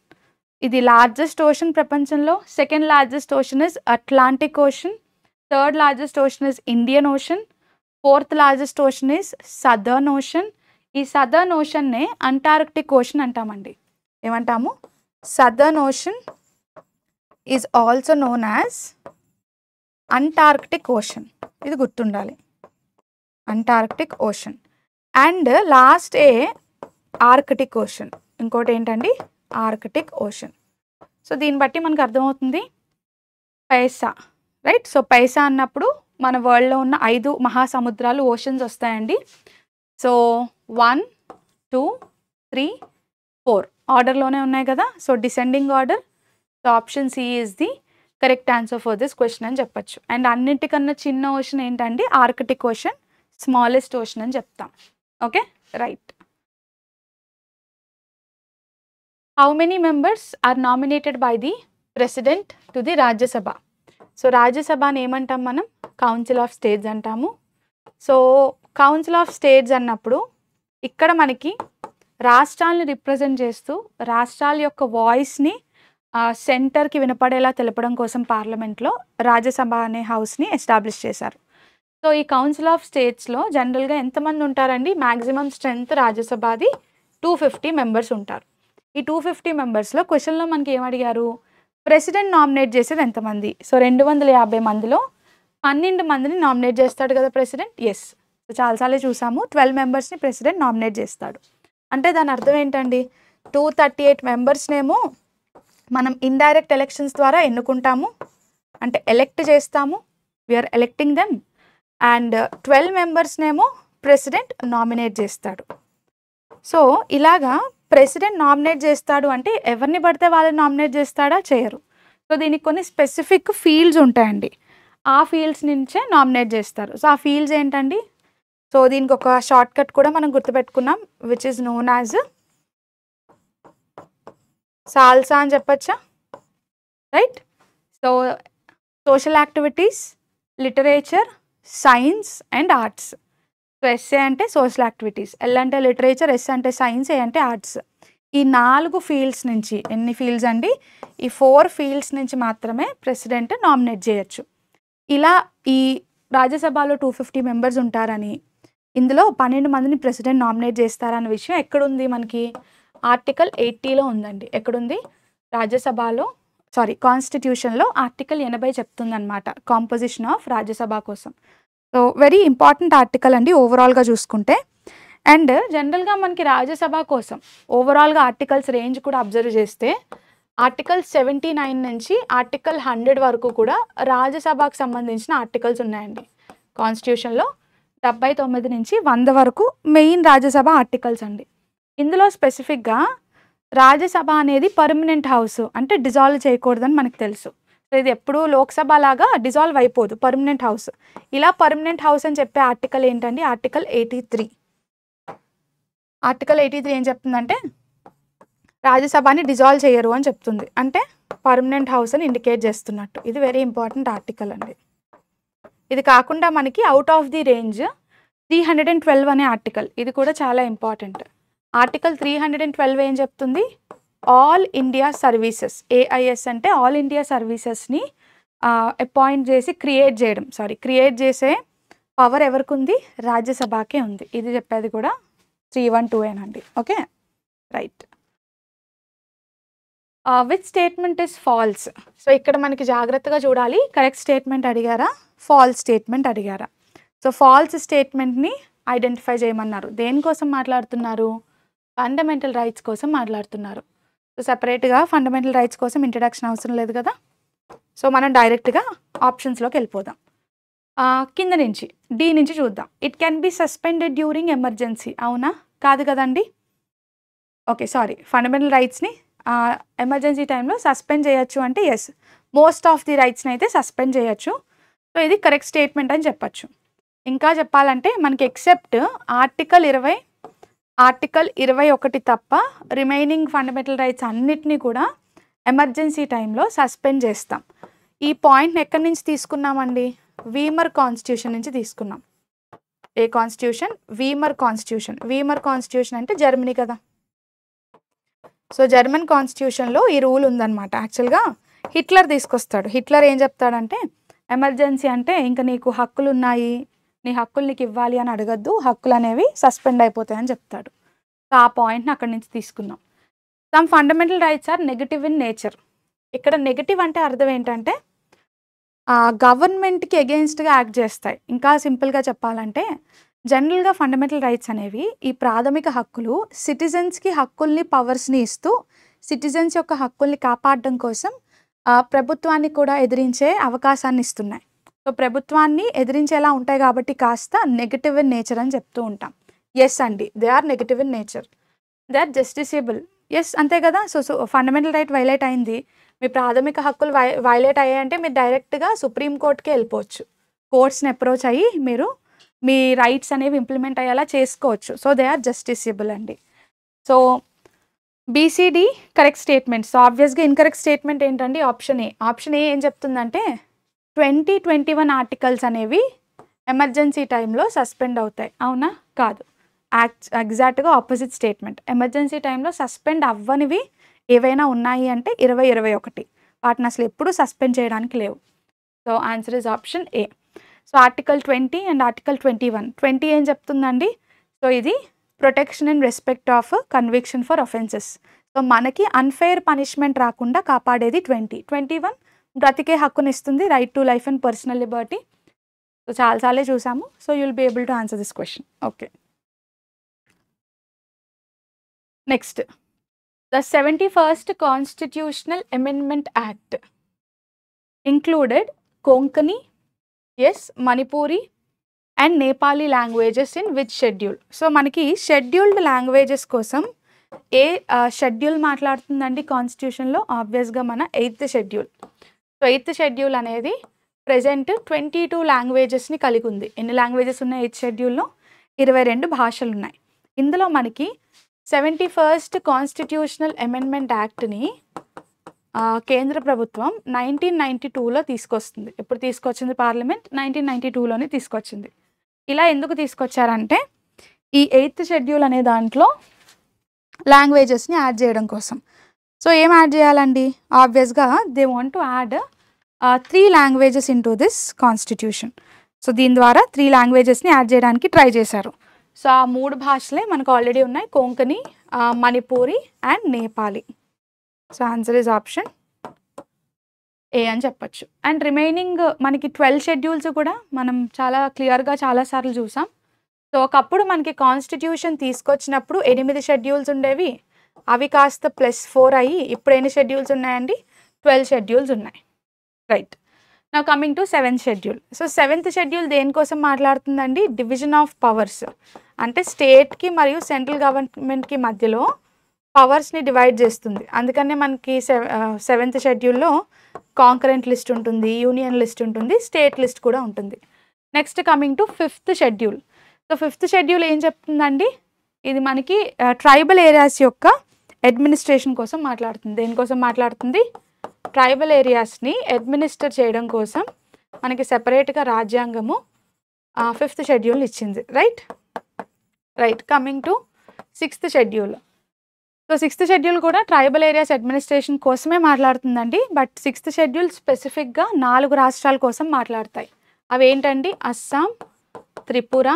ఇది లార్జెస్ట్ ఓషన్ ప్రపంచంలో. Second largest ocean is Atlantic ocean. Third largest ocean is Indian ocean. Fourth largest ocean is southern ocean. ఈ సదర్న్ ఓషన్నే అంటార్క్టిక్ ఓషన్ అంటామండి. ఏమంటాము? Southern ocean is also known as Antarctic ocean. ఇది గుర్తుండాలి, Antarctic ocean. And last A Arctic ocean. ఇంకోటి ఏంటండి? Arctic ocean. సో దీన్ని బట్టి మనకు అర్థమవుతుంది పైసా, రైట్? సో పైసా అన్నప్పుడు మన వరల్డ్లో ఉన్న 5 మహాసముద్రాలు ఓషన్స్ వస్తాయండి. సో 1, 2, 3, 4 ఆర్డర్లోనే ఉన్నాయి కదా. So descending order. So option C is the correct answer for this question అని చెప్పచ్చు. అండ్ అన్నిటికన్నా చిన్న ఓషన్ ఏంటండి, ఆర్కిటిక్ ఓషన్, స్మాలెస్ట్ ఓషన్ అని చెప్తాం. Okay, right. How many members are nominated by the president to the Rajya Sabha? So రాజ్యసభని ఏమంటాం మనం, కౌన్సిల్ ఆఫ్ స్టేట్స్ అంటాము. సో కౌన్సిల్ ఆఫ్ స్టేట్స్ అన్నప్పుడు ఇక్కడ మనకి రాష్ట్రాలను రిప్రజెంట్ చేస్తూ రాష్ట్రాల యొక్క వాయిస్ని సెంటర్కి వినపడేలా తెలపడం కోసం పార్లమెంట్లో రాజ్యసభ అనే హౌస్ని ఎస్టాబ్లిష్ చేశారు. సో ఈ కౌన్సిల్ ఆఫ్ స్టేట్స్లో జనరల్గా ఎంతమంది ఉంటారండి, మ్యాక్సిమం స్ట్రెంత్ రాజ్యసభది 250 మెంబర్స్ ఉంటారు. ఈ 250 మెంబర్స్లో క్వశ్చన్లో మనకి ఏమడిగారు, ప్రెసిడెంట్ నామినేట్ చేసేది ఎంతమంది? సో 250 మందిలో 12 మందిని నామినేట్ చేస్తాడు కదా ప్రెసిడెంట్. ఎస్, సో చాలాసార్లు చూసాము 12 మెంబర్స్ని ప్రెసిడెంట్ నామినేట్ చేస్తాడు. అంటే దాని అర్థం ఏంటండి, 238 మెంబర్స్నేమో మనం ఇండైరెక్ట్ ఎలక్షన్స్ ద్వారా ఎన్నుకుంటాము, అంటే ఎలెక్ట్ చేస్తాము, వీఆర్ ఎలెక్టింగ్ దెమ్. అండ్ 12 మెంబర్స్నేమో ప్రెసిడెంట్ నామినేట్ చేస్తాడు. సో ఇలాగా ప్రెసిడెంట్ నామినేట్ చేస్తాడు అంటే ఎవరిని పడితే వాళ్ళని నామినేట్ చేస్తాడా, చేయరు. సో దీనికి కొన్ని స్పెసిఫిక్ ఫీల్డ్స్ ఉంటాయండి, ఆ ఫీల్డ్స్ నుంచే నామినేట్ చేస్తారు. సో ఆ ఫీల్డ్స్ ఏంటండి, సో దీనికి ఒక షార్ట్ కట్ కూడా మనం గుర్తుపెట్టుకున్నాం, which is known as salsa అని చెప్పచ్చా, right. So social activities, literature, science and arts. So SA అంటే సోషల్ యాక్టివిటీస్, ఎల్ అంటే లిటరేచర్, ఎస్ అంటే సైన్స్, ఏ అంటే ఆర్ట్స్. ఈ 4 ఫీల్డ్స్ నుంచి, ఎన్ని ఫీల్డ్స్ అండి, ఈ 4 ఫీల్డ్స్ నుంచి మాత్రమే ప్రెసిడెంట్ నామినేట్ చేయొచ్చు. ఇలా ఈ రాజ్యసభలో 250 మెంబర్స్ ఉంటారని, ఇందులో 12 మందిని ప్రెసిడెంట్ నామినేట్ చేస్తారన్న విషయం ఎక్కడుంది మనకి, ఆర్టికల్ 80లో ఉందండి. ఎక్కడుంది, రాజ్యసభలో కాన్స్టిట్యూషన్లో ఆర్టికల్ 80 చెప్తుందన్నమాట కాంపోజిషన్ ఆఫ్ రాజ్యసభ కోసం. సో వెరీ ఇంపార్టెంట్ ఆర్టికల్ అండి ఓవరాల్గా చూసుకుంటే. అండ్ జనరల్గా మనకి రాజ్యసభ కోసం ఓవరాల్గా ఆర్టికల్స్ రేంజ్ కూడా అబ్జర్వ్ చేస్తే ఆర్టికల్ 79 నుంచి ఆర్టికల్ 100 వరకు కూడా రాజ్యసభకు సంబంధించిన ఆర్టికల్స్ ఉన్నాయండి. కాన్స్టిట్యూషన్లో 79 నుంచి 100 వరకు మెయిన్ రాజ్యసభ ఆర్టికల్స్ అండి. ఇందులో స్పెసిఫిక్గా రాజ్యసభ అనేది పర్మనెంట్ హౌస్, అంటే డిజాల్వ్ చేయకూడదని మనకు తెలుసు. సో ఇది ఎప్పుడు లోక్సభ లాగా డిజాల్వ్ అయిపోదు, పర్మనెంట్ హౌస్. ఇలా పర్మనెంట్ హౌస్ అని చెప్పే ఆర్టికల్ ఏంటండి, ఆర్టికల్ 83. ఆర్టికల్ 83 ఏం చెప్తుందంటే రాజ్యసభని డిజాల్వ్ చేయరు అని చెప్తుంది, అంటే పర్మనెంట్ హౌస్ అని ఇండికేట్ చేస్తున్నట్టు. ఇది వెరీ ఇంపార్టెంట్ ఆర్టికల్ అండి. ఇది కాకుండా మనకి అవుట్ ఆఫ్ ది రేంజ్ 312 అనే ఆర్టికల్, ఇది కూడా చాలా ఇంపార్టెంట్. ఆర్టికల్ 312 ఏం చెప్తుంది, ఆల్ ఇండియా సర్వీసెస్, ఏఐఎస్ అంటే ఆల్ ఇండియా సర్వీసెస్ని అపాయింట్ చేసి క్రియేట్ చేసే పవర్ ఎవరికి ఉంది, రాజ్యసభకే ఉంది. ఇది చెప్పేది కూడా 312 అండి. Okay, right. Which statement is false? So ఇక్కడ మనకి జాగ్రత్తగా చూడాలి, కరెక్ట్ స్టేట్మెంట్ అడిగారా, ఫాల్స్ స్టేట్మెంట్ అడిగారా. సో ఫాల్స్ స్టేట్మెంట్ని ఐడెంటిఫై చేయమన్నారు. దేనికోసం మాట్లాడుతున్నారు, ఫండమెంటల్ రైట్స్ కోసం మాట్లాడుతున్నారు. సో సపరేట్గా ఫండమెంటల్ రైట్స్ కోసం ఇంట్రడక్షన్ అవసరం లేదు కదా. సో మనం డైరెక్ట్గా ఆప్షన్స్లోకి వెళ్ళిపోదాం. కింద నుంచి డి నుంచి చూద్దాం. It can be suspended during emergency, అవునా కాదు కదండి. ఓకే, ఫండమెంటల్ రైట్స్ని ఎమర్జెన్సీ టైంలో సస్పెండ్ చేయొచ్చు అంటే ఎస్, మోస్ట్ ఆఫ్ ది రైట్స్ని అయితే సస్పెండ్ చేయొచ్చు. సో ఇది కరెక్ట్ స్టేట్మెంట్ అని చెప్పచ్చు. ఇంకా చెప్పాలంటే మనకి ఎక్సెప్ట్ ఆర్టికల్ 21 తప్ప రిమైనింగ్ ఫండమెంటల్ రైట్స్ అన్నిటినీ కూడా ఎమర్జెన్సీ టైంలో సస్పెండ్ చేస్తాం. ఈ పాయింట్ని ఎక్కడి నుంచి తీసుకున్నామండి, వీమర్ కాన్స్టిట్యూషన్ నుంచి తీసుకున్నాం. ఏ కాన్స్టిట్యూషన్, వీమర్ కాన్స్టిట్యూషన్ అంటే జర్మనీ కదా. సో జర్మన్ కాన్స్టిట్యూషన్లో ఈ రూల్ ఉందన్నమాట. యాక్చువల్గా హిట్లర్ తీసుకొస్తాడు. హిట్లర్ ఏం చెప్తాడంటే ఎమర్జెన్సీ అంటే ఇంకా నీకు హక్కులు ఉన్నాయి, నీ హక్కులు నీకు ఇవ్వాలి అని అడగద్దు, హక్కులు అనేవి సస్పెండ్ అయిపోతాయని చెప్తాడు. సో ఆ పాయింట్ని అక్కడి నుంచి తీసుకున్నాం. Some fundamental rights are negative in nature. ఇక్కడ నెగటివ్ అంటే అర్థం ఏంటంటే గవర్నమెంట్కి ఎగెయిన్స్ట్గా యాక్ట్ చేస్తాయి. ఇంకా సింపుల్గా చెప్పాలంటే జనరల్గా ఫండమెంటల్ రైట్స్ అనేవి ఈ ప్రాథమిక హక్కులు సిటిజన్స్కి హక్కుల్ని, పవర్స్ని ఇస్తూ సిటిజన్స్ యొక్క హక్కుల్ని కాపాడడం కోసం ప్రభుత్వాన్ని కూడా ఎదిరించే అవకాశాన్ని ఇస్తున్నాయి. సో ప్రభుత్వాన్ని ఎదిరించేలా ఉంటాయి కాబట్టి కాస్త నెగటివ్ ఇన్ నేచర్ అని చెప్తూ ఉంటాం. ఎస్ అండి, they are negative in nature. They are justiciable. Yes అంతే కదా. సో ఫండమెంటల్ రైట్ వైలేట్ అయింది, మీ ప్రాథమిక హక్కులు వైలేట్ అయ్యాయంటే మీరు డైరెక్ట్గా సుప్రీంకోర్టుకే వెళ్ళిపోవచ్చు. కోర్ట్స్ని అప్రోచ్ అయ్యి మీరు మీ రైట్స్ అనేవి ఇంప్లిమెంట్ అయ్యేలా చేసుకోవచ్చు. సో దే ఆర్ జస్టిసియబుల్ అండి. So BCD correct statement. So ఆబ్వియస్గా ఇన్కరెక్ట్ స్టేట్మెంట్ ఏంటండి? Option A. ఆప్షన్ ఏ ఏం చెప్తుందంటే 2021 ఆర్టికల్స్ అనేవి ఎమర్జెన్సీ టైంలో సస్పెండ్ అవుతాయి. అవునా? కాదు. ఎగ్జాక్ట్గా ఆపోజిట్ స్టేట్మెంట్. ఎమర్జెన్సీ టైంలో సస్పెండ్ అవ్వనివి ఏవైనా ఉన్నాయి అంటే 2021. వాటిని అసలు ఎప్పుడూ సస్పెండ్ చేయడానికి లేవు. So answer is option A. So article 20 and article 21. 20 ఏం చెప్తుందండి? సో ఇది protection in respect of conviction for offences. So మనకి అన్ఫెయిర్ పనిష్మెంట్ రాకుండా కాపాడేది 20. 21 బ్రతికే హక్కుని ఇస్తుంది, right to life and personal liberty. So చాలాసార్లే చూసాము. So you will be able to answer this question. Okay, next. The 71st Constitutional Amendment Act included Konkani, yes, Manipuri and Nepali languages in which schedule? So మనకి షెడ్యూల్డ్ లాంగ్వేజెస్ కోసం ఏ షెడ్యూల్ మాట్లాడుతుందండి కాన్స్టిట్యూషన్లో? ఆబ్వియస్గా మన 8th schedule. So 8th schedule అనేది ప్రెజెంట్ 22 లాంగ్వేజెస్ని కలిగి ఉంది. ఎన్ని లాంగ్వేజెస్ ఉన్నాయి 8th షెడ్యూల్లో? 22 భాషలు ఉన్నాయి. ఇందులో మనకి 71st కాన్స్టిట్యూషనల్ అమెండ్మెంట్ యాక్ట్ని కేంద్ర ప్రభుత్వం 1992లో తీసుకొస్తుంది. ఎప్పుడు తీసుకొచ్చింది పార్లమెంట్? 1992లోనే తీసుకొచ్చింది. ఇలా ఎందుకు తీసుకొచ్చారంటే ఈ 8th షెడ్యూల్ అనే దాంట్లో లాంగ్వేజెస్ని యాడ్ చేయడం కోసం. సో ఏం యాడ్ చేయాలండి? ఆబ్వియస్గా they want to add 3 languages into this constitution. So దీని ద్వారా 3 లాంగ్వేజెస్ని యాడ్ చేయడానికి ట్రై చేశారు. సో ఆ 3 భాషలే మనకు ఆల్రెడీ ఉన్నాయి, Konkani, Manipuri and Nepali. So answer is option A అని చెప్పచ్చు. అండ్ రిమైనింగ్ మనకి 12 షెడ్యూల్స్ కూడా మనం చాలా క్లియర్గా చాలాసార్లు చూసాం. సో ఒకప్పుడు మనకి కాన్స్టిట్యూషన్ తీసుకొచ్చినప్పుడు 8 షెడ్యూల్స్ ఉండేవి, అవి కాస్త +4 అయ్యి ఇప్పుడు ఎన్ని షెడ్యూల్స్ ఉన్నాయండి? 12 షెడ్యూల్స్ ఉన్నాయి. Right. Now coming to 7th schedule. So 7th schedule దేనికోసం మాట్లాడుతుందండి? Division of powers. అంటే స్టేట్కి మరియు సెంట్రల్ గవర్నమెంట్కి మధ్యలో పవర్స్ని డివైడ్ చేస్తుంది. అందుకనే మనకి 7th షెడ్యూల్లో కాంకరెంట్ లిస్ట్ ఉంటుంది, యూనియన్ లిస్ట్ ఉంటుంది, స్టేట్ లిస్ట్ కూడా ఉంటుంది. Next coming to 5th schedule. So 5th schedule ఏం చెప్తుందండి? ఇది మనకి ట్రైబల్ ఏరియాస్ యొక్క అడ్మినిస్ట్రేషన్ కోసం మాట్లాడుతుంది. దేనికోసం మాట్లాడుతుంది? ట్రైబల్ ఏరియాస్ని అడ్మినిస్టర్ చేయడం కోసం మనకి సెపరేట్గా రాజ్యాంగము 5th షెడ్యూల్ ఇచ్చింది. Right. Coming to 6th schedule. So 6th schedule కూడా ట్రైబల్ ఏరియాస్ అడ్మినిస్ట్రేషన్ కోసమే మాట్లాడుతుందండి. బట్ 6th షెడ్యూల్ స్పెసిఫిక్గా 4 రాష్ట్రాల కోసం మాట్లాడతాయి. అవి ఏంటండి? అస్సాం, త్రిపుర,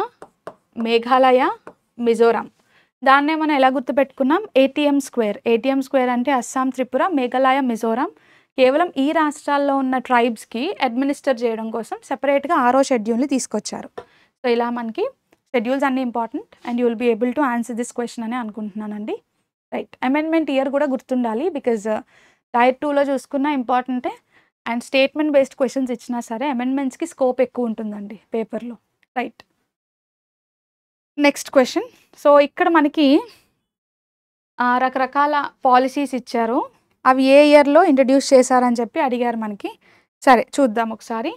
మేఘాలయ, మిజోరాం. దాన్నే మనం ఎలా గుర్తుపెట్టుకున్నాం? ATM square. ATM స్క్వేర్ అంటే అస్సాం, త్రిపుర, మేఘాలయ, మిజోరాం. కేవలం ఈ రాష్ట్రాల్లో ఉన్న ట్రైబ్స్కి అడ్మినిస్టర్ చేయడం కోసం సెపరేట్గా 6వ షెడ్యూల్ని తీసుకొచ్చారు. సో ఇలా మనకి షెడ్యూల్స్ అన్నీ important and you will be able to answer this question అని అనుకుంటున్నానండి. రైట్. అమెండ్మెంట్ ఇయర్ కూడా గుర్తుండాలి, బికాజ్ టైర్ 2లో చూసుకున్న ఇంపార్టెంటే. అండ్ స్టేట్మెంట్ బేస్డ్ క్వశ్చన్స్ ఇచ్చినా సరే అమెండ్మెంట్స్కి స్కోప్ ఎక్కువ ఉంటుందండి పేపర్లో. రైట్. Next question. సో ఇక్కడ మనకి రకరకాల పాలసీస్ ఇచ్చారు, అవి ఏ ఇయర్లో ఇంట్రడ్యూస్ చేశారని చెప్పి అడిగారు మనకి. సరే చూద్దాం ఒకసారి.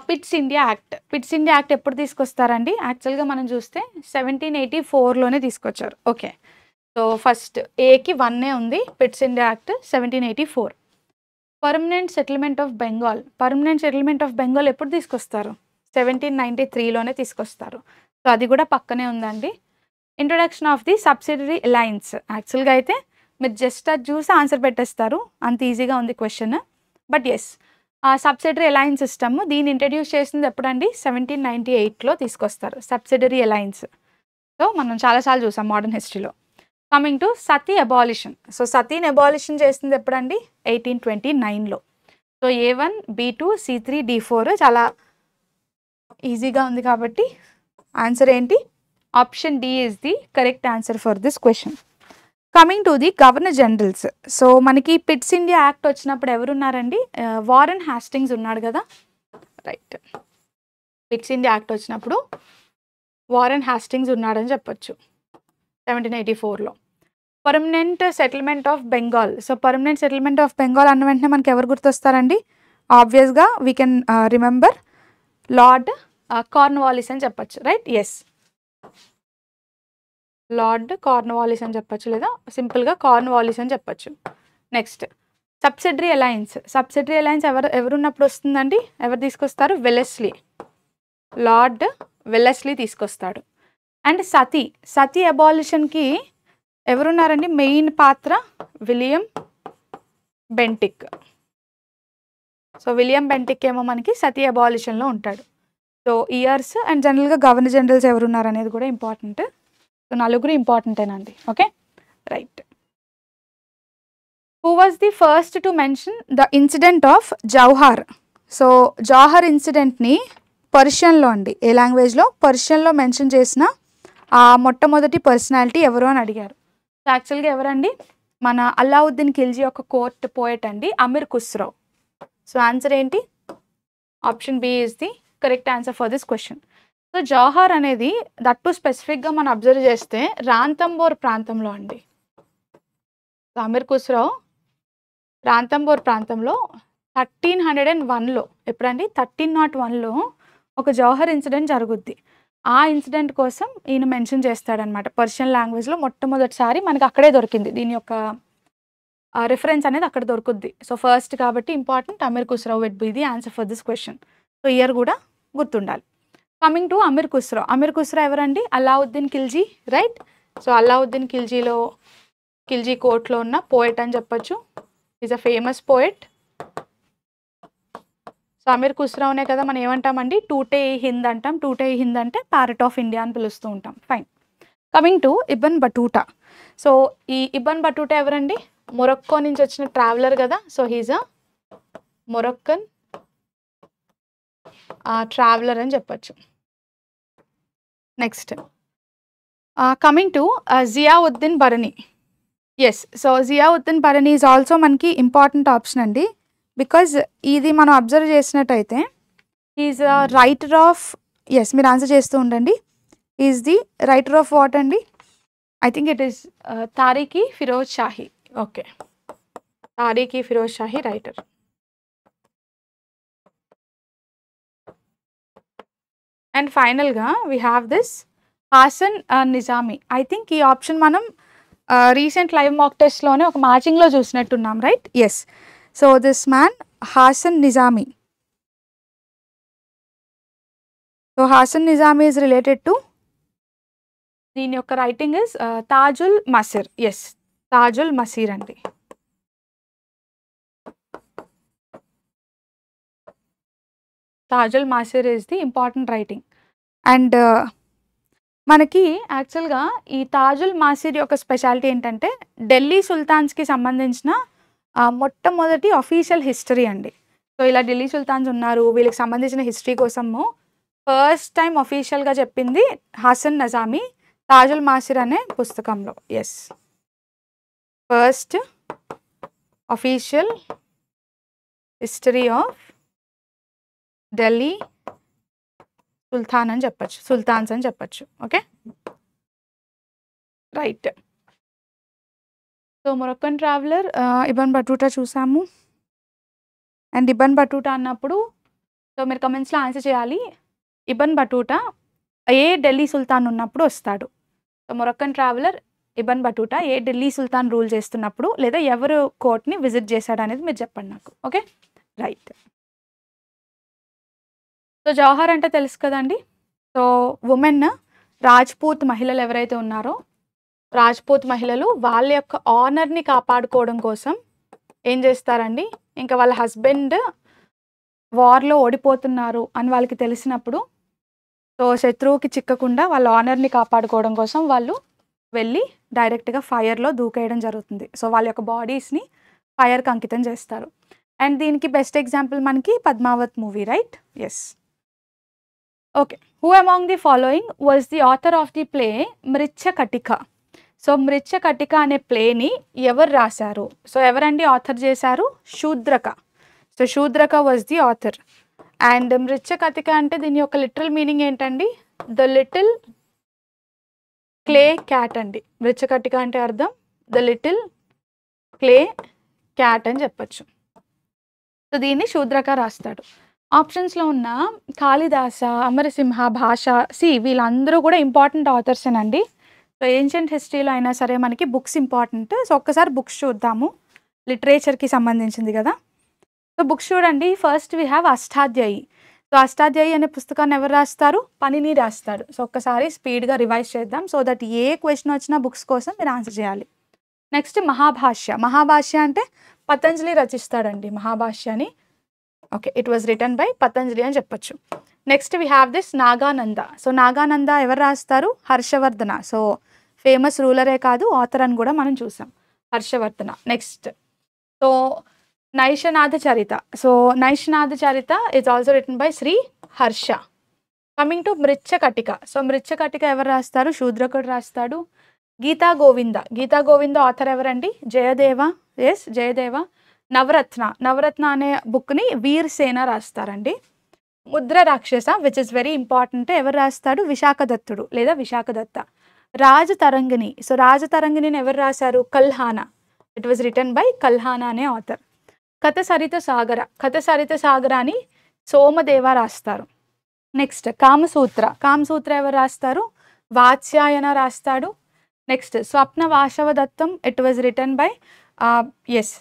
Pits India act. Pits India act ఎప్పుడు తీసుకొస్తారండి? యాక్చువల్గా మనం చూస్తే 1784లోనే తీసుకొచ్చారు. ఓకే. సో ఫస్ట్ ఏకి 1 ఉంది. Pits India act 1784. Permanent settlement of Bengal. Permanent settlement of Bengal ఎప్పుడు తీసుకొస్తారు? 1793లోనే తీసుకొస్తారు. సో అది కూడా పక్కనే ఉందండి. Introduction of the subsidiary alliance. యాక్చువల్గా అయితే మీరు జస్ట్ అది చూసి ఆన్సర్ పెట్టేస్తారు, అంత ఈజీగా ఉంది question. But yes, subsidiary alliance system దీన్ని ఇంట్రడ్యూస్ చేసింది ఎప్పుడండి? 1798లో తీసుకొస్తారు సబ్సిడరీ అలయన్స్. సో మనం చాలాసార్లు చూసాం మోడర్న్ హిస్టరీలో. Coming to sati abolition. So సతీని అబాలిషన్ చేసింది ఎప్పుడండి? 1829లో. So A1, B2, C3, D4 చాలా ఈజీగా ఉంది కాబట్టి ఆన్సర్ ఏంటి? Option D is the correct answer for this question. Coming to the governor generals. So మనకి పిట్స్ ఇండియా యాక్ట్ వచ్చినప్పుడు ఎవరున్నారండి? వారెన్ హాస్టింగ్స్ ఉన్నాడు కదా. రైట్. క్విట్స్ ఇండియా యాక్ట్ వచ్చినప్పుడు వారెన్ హాస్టింగ్స్ ఉన్నాడని చెప్పొచ్చు 1784లో. Permanent settlement of Bengal. So permanent settlement of Bengal అన్న వెంటనే మనకి ఎవరు గుర్తొస్తారండి? ఆబ్వియస్గా we can remember Lord Cornwallis అని చెప్పచ్చు, రైట్? ఎస్, లార్డ్ కార్న్వాలిస్ అని చెప్పచ్చు, లేదా సింపుల్గా కార్న్వాలిస్ అని చెప్పచ్చు. Next subsidiary alliance. Subsidiary alliance ఎవరున్నప్పుడు వస్తుందండి? ఎవరు తీసుకొస్తారు? వెల్లెస్లీ, లార్డ్ వెల్లెస్లీ తీసుకొస్తాడు. అండ్ సతీ అబాలిషన్కి ఎవరున్నారండి మెయిన్ పాత్ర? William Bentinck. So William Bentinck ఏమో మనకి సతీ అబాలిషన్లో ఉంటాడు. సో ఇయర్స్ అండ్ జనరల్గా గవర్నర్ జనరల్స్ ఎవరున్నారు అనేది కూడా ఇంపార్టెంట్. సో నలుగురు ఇంపార్టెంటేనండి. Okay, right. Who was the first to mention the incident of jauhar? So jauhar ఇన్సిడెంట్ని పర్షియన్లో అండి, ఏ లాంగ్వేజ్లో? పర్షియన్లో మెన్షన్ చేసిన ఆ మొట్టమొదటి పర్సనాలిటీ ఎవరు అని అడిగారు. సో యాక్చువల్గా ఎవరండి? మన అల్లావుద్దీన్ ఖిల్జీ యొక్క కోర్ట్ పోయట్ అండి, అమీర్ ఖుస్రో. సో ఆన్సర్ ఏంటి? Option B is the correct answer for this question. So jauhar అనేది దట్టు స్పెసిఫిక్గా మనం అబ్జర్వ్ చేస్తే రాంతంబోర్ ప్రాంతంలో అండి. సో అమీర్ ఖుస్రో రాంతంబోర్ ప్రాంతంలో 1301లో, ఎప్పుడండి? 1301లో ఒక జౌహర్ ఇన్సిడెంట్ జరుగుద్ది. ఆ ఇన్సిడెంట్ కోసం ఈయన మెన్షన్ చేస్తాడనమాట. పర్షియన్ లాంగ్వేజ్లో మొట్టమొదటిసారి మనకి అక్కడే దొరికింది, దీని యొక్క రిఫరెన్స్ అనేది అక్కడ దొరుకుద్ది. సో ఫస్ట్ కాబట్టి important, Amir Khusro will be the answer for this question. So year కూడా గుర్తుండాలి. Coming to Amir Khusro. అమీర్ ఖుస్రో ఎవరండి? అల్లావుద్దీన్ ఖిల్జీ, రైట్? సో అల్లావుద్దీన్ ఖిల్జీ కోర్ట్లో ఉన్న పోయట్ అని చెప్పొచ్చు. Is a famous poet. So Amir ఖుస్రోనే కదా మనం ఏమంటామండి? టూటే-ఈ-హింద్ అంటాం. టూటే-ఈ-హింద్ అంటే ప్యారెట్ ఆఫ్ ఇండియా అని పిలుస్తూ ఉంటాం. Fine. Coming to Ibn Battuta. So ఈ ఇబ్న్ బటూటా ఎవరండి? మొరక్కో నుంచి వచ్చిన ట్రావెలర్ కదా. So he's a Moroccan traveller అని చెప్పచ్చు. Next coming to Ziauddin Barani. Yes, so Ziauddin Barani is also మనకి ఇంపార్టెంట్ ఆప్షన్ అండి. బికాజ్ ఇది మనం అబ్జర్వ్ చేసినట్టయితే ఈజ్ రైటర్ ఆఫ్, ఎస్ మీరు ఆన్సర్ చేస్తూ ఉండండి, is the writer of what అండి? I think it is Tarikh i Firoz Shahi. Okay, Tarikh i Firoz Shahi writer. And ఫైనల్గా we have this Hasan Nizami. I think ఈ ఆప్షన్ మనం రీసెంట్ లైవ్ మాక్ టెస్ట్లోనే ఒక మ్యాచింగ్లో చూసినట్టున్నాం, right? Yes. So this man Hasan Nizami. So Hasan Nizami is related to, దీని యొక్క writing is Tajul Masir. Yes, Tajul Masir అండి. Tajul Masir is the important writing. And మనకి యాక్చువల్గా ఈ తాజుల్ మసీర్ యొక్క స్పెషాలిటీ ఏంటంటే ఢిల్లీ సుల్తాన్స్కి సంబంధించిన మొట్టమొదటి అఫీషియల్ హిస్టరీ అండి. సో ఇలా ఢిల్లీ సుల్తాన్స్ ఉన్నారు, వీళ్ళకి సంబంధించిన హిస్టరీ కోసము ఫస్ట్ టైం అఫీషియల్గా చెప్పింది హాసన్ నిజామీ తాజుల్ మసీర్ అనే పుస్తకంలో. Yes, first official history of Delhi sultans అని చెప్పచ్చు. Okay, right. So Moroccan traveller Ibn Battuta చూసాము. అండ్ ఇబ్న్ బటూటా అన్నప్పుడు సో మీరు కమెంట్స్లో ఆన్సర్ చేయాలి, ఇబ్న్ బటూటా ఏ ఢిల్లీ సుల్తాన్ ఉన్నప్పుడు వస్తాడు? So Moroccan traveller Ibn Battuta ఏ ఢిల్లీ సుల్తాన్ రూల్ చేస్తున్నప్పుడు, లేదా ఎవరు కోర్ట్ని విజిట్ చేశాడు అనేది మీరు చెప్పండి నాకు. Okay, right. సో జౌహార్ అంటే తెలుసు కదండి. సో ఉమెన్ రాజ్పూత్ మహిళలు ఎవరైతే ఉన్నారో, రాజ్పూత్ మహిళలు వాళ్ళ యొక్క ఆనర్ని కాపాడుకోవడం కోసం ఏం చేస్తారండి? ఇంకా వాళ్ళ హస్బెండ్ వార్లో ఓడిపోతున్నారు అని వాళ్ళకి తెలిసినప్పుడు, సో శత్రువుకి చిక్కకుండా వాళ్ళ ఆనర్ని కాపాడుకోవడం కోసం వాళ్ళు వెళ్ళి డైరెక్ట్గా ఫైర్లో దూకేయడం జరుగుతుంది. సో వాళ్ళ యొక్క బాడీస్ని ఫైర్కి అంకితం చేస్తారు. అండ్ దీనికి బెస్ట్ ఎగ్జాంపుల్ మనకి Padmaavat movie, right? Yes. Okay, who among the following was the author of the play Mrichchhakatika? So Mrichchhakatika అనే ప్లేని ఎవరు రాశారు? సో ఎవరండి ఆథర్ చేశారు? Shudraka. So Shudraka was the author. And Mrichchhakatika అంటే దీని యొక్క లిటరల్ మీనింగ్ ఏంటండి? ద లిటిల్ క్లే క్యాట్ అండి. మృచ్చకటిక అంటే అర్థం ద లిటిల్ క్లే క్యాట్ అని చెప్పొచ్చు. సో దీన్ని శూద్రక రాస్తాడు. ఆప్షన్స్లో ఉన్న కాళిదాస, అమరసింహ, భాష, వీళ్ళందరూ కూడా ఇంపార్టెంట్ ఆథర్సేనండి. సో ఏన్షియంట్ హిస్టరీలో అయినా సరే మనకి బుక్స్ ఇంపార్టెంట్. సో ఒక్కసారి బుక్స్ చూద్దాము, లిటరేచర్కి సంబంధించింది కదా. సో బుక్స్ చూడండి. First we have Ashtadhyayi. So Ashtadhyayi అనే పుస్తకాన్ని ఎవరు రాస్తారు? పనిని రాస్తాడు. సో ఒక్కసారి స్పీడ్గా రివైజ్ చేద్దాం, సో దట్ ఏ క్వశ్చన్ వచ్చినా బుక్స్ కోసం మీరు ఆన్సర్ చేయాలి. నెక్స్ట్ మహాభాష్య. మహాభాష్య అంటే పతంజలి రచిస్తాడండి మహాభాష్యాన్ని. Okay, it was written by Patanjali అని చెప్పొచ్చు. Next we have this Nagananda. So Nagananda ఎవరు రాస్తారు? హర్షవర్ధన. సో ఫేమస్ రూలరే కాదు, ఆథర్ అని కూడా మనం చూసాం, Harshavardhana. Next so Naishadha Charita. So Naishadha Charita is also written by Shri Harsha. Coming to Mrichchhakatika. So Mrichchhakatika ఎవరు రాస్తారు? శూద్రకుడు రాస్తాడు. గీతా గోవింద. గీతా గోవింద ఆథర్ ఎవరండి? జయదేవ. ఎస్, జయదేవ. నవరత్న. నవరత్న అనే బుక్ని వీర్ సేన రాస్తారండి. ముద్ర రాక్షస విచ్ ఇస్ వెరీ ఇంపార్టెంట్, ఎవరు రాస్తాడు? విశాఖదత్తుడు లేదా విశాఖదత్త. రాజతరంగిణి. సో రాజతరంగిణిని ఎవరు రాశారు? కల్హానా. ఇట్ వాజ్ రిటర్న్ బై కల్హానా అనే ఆథర్. కథ సరిత సాగర. కథ సరిత సాగర అని సోమదేవ రాస్తారు. నెక్స్ట్ కామసూత్ర. కామసూత్ర ఎవరు రాస్తారు? వాత్స్యాయన రాస్తాడు. Next Swapna Vasavadattam. It was written by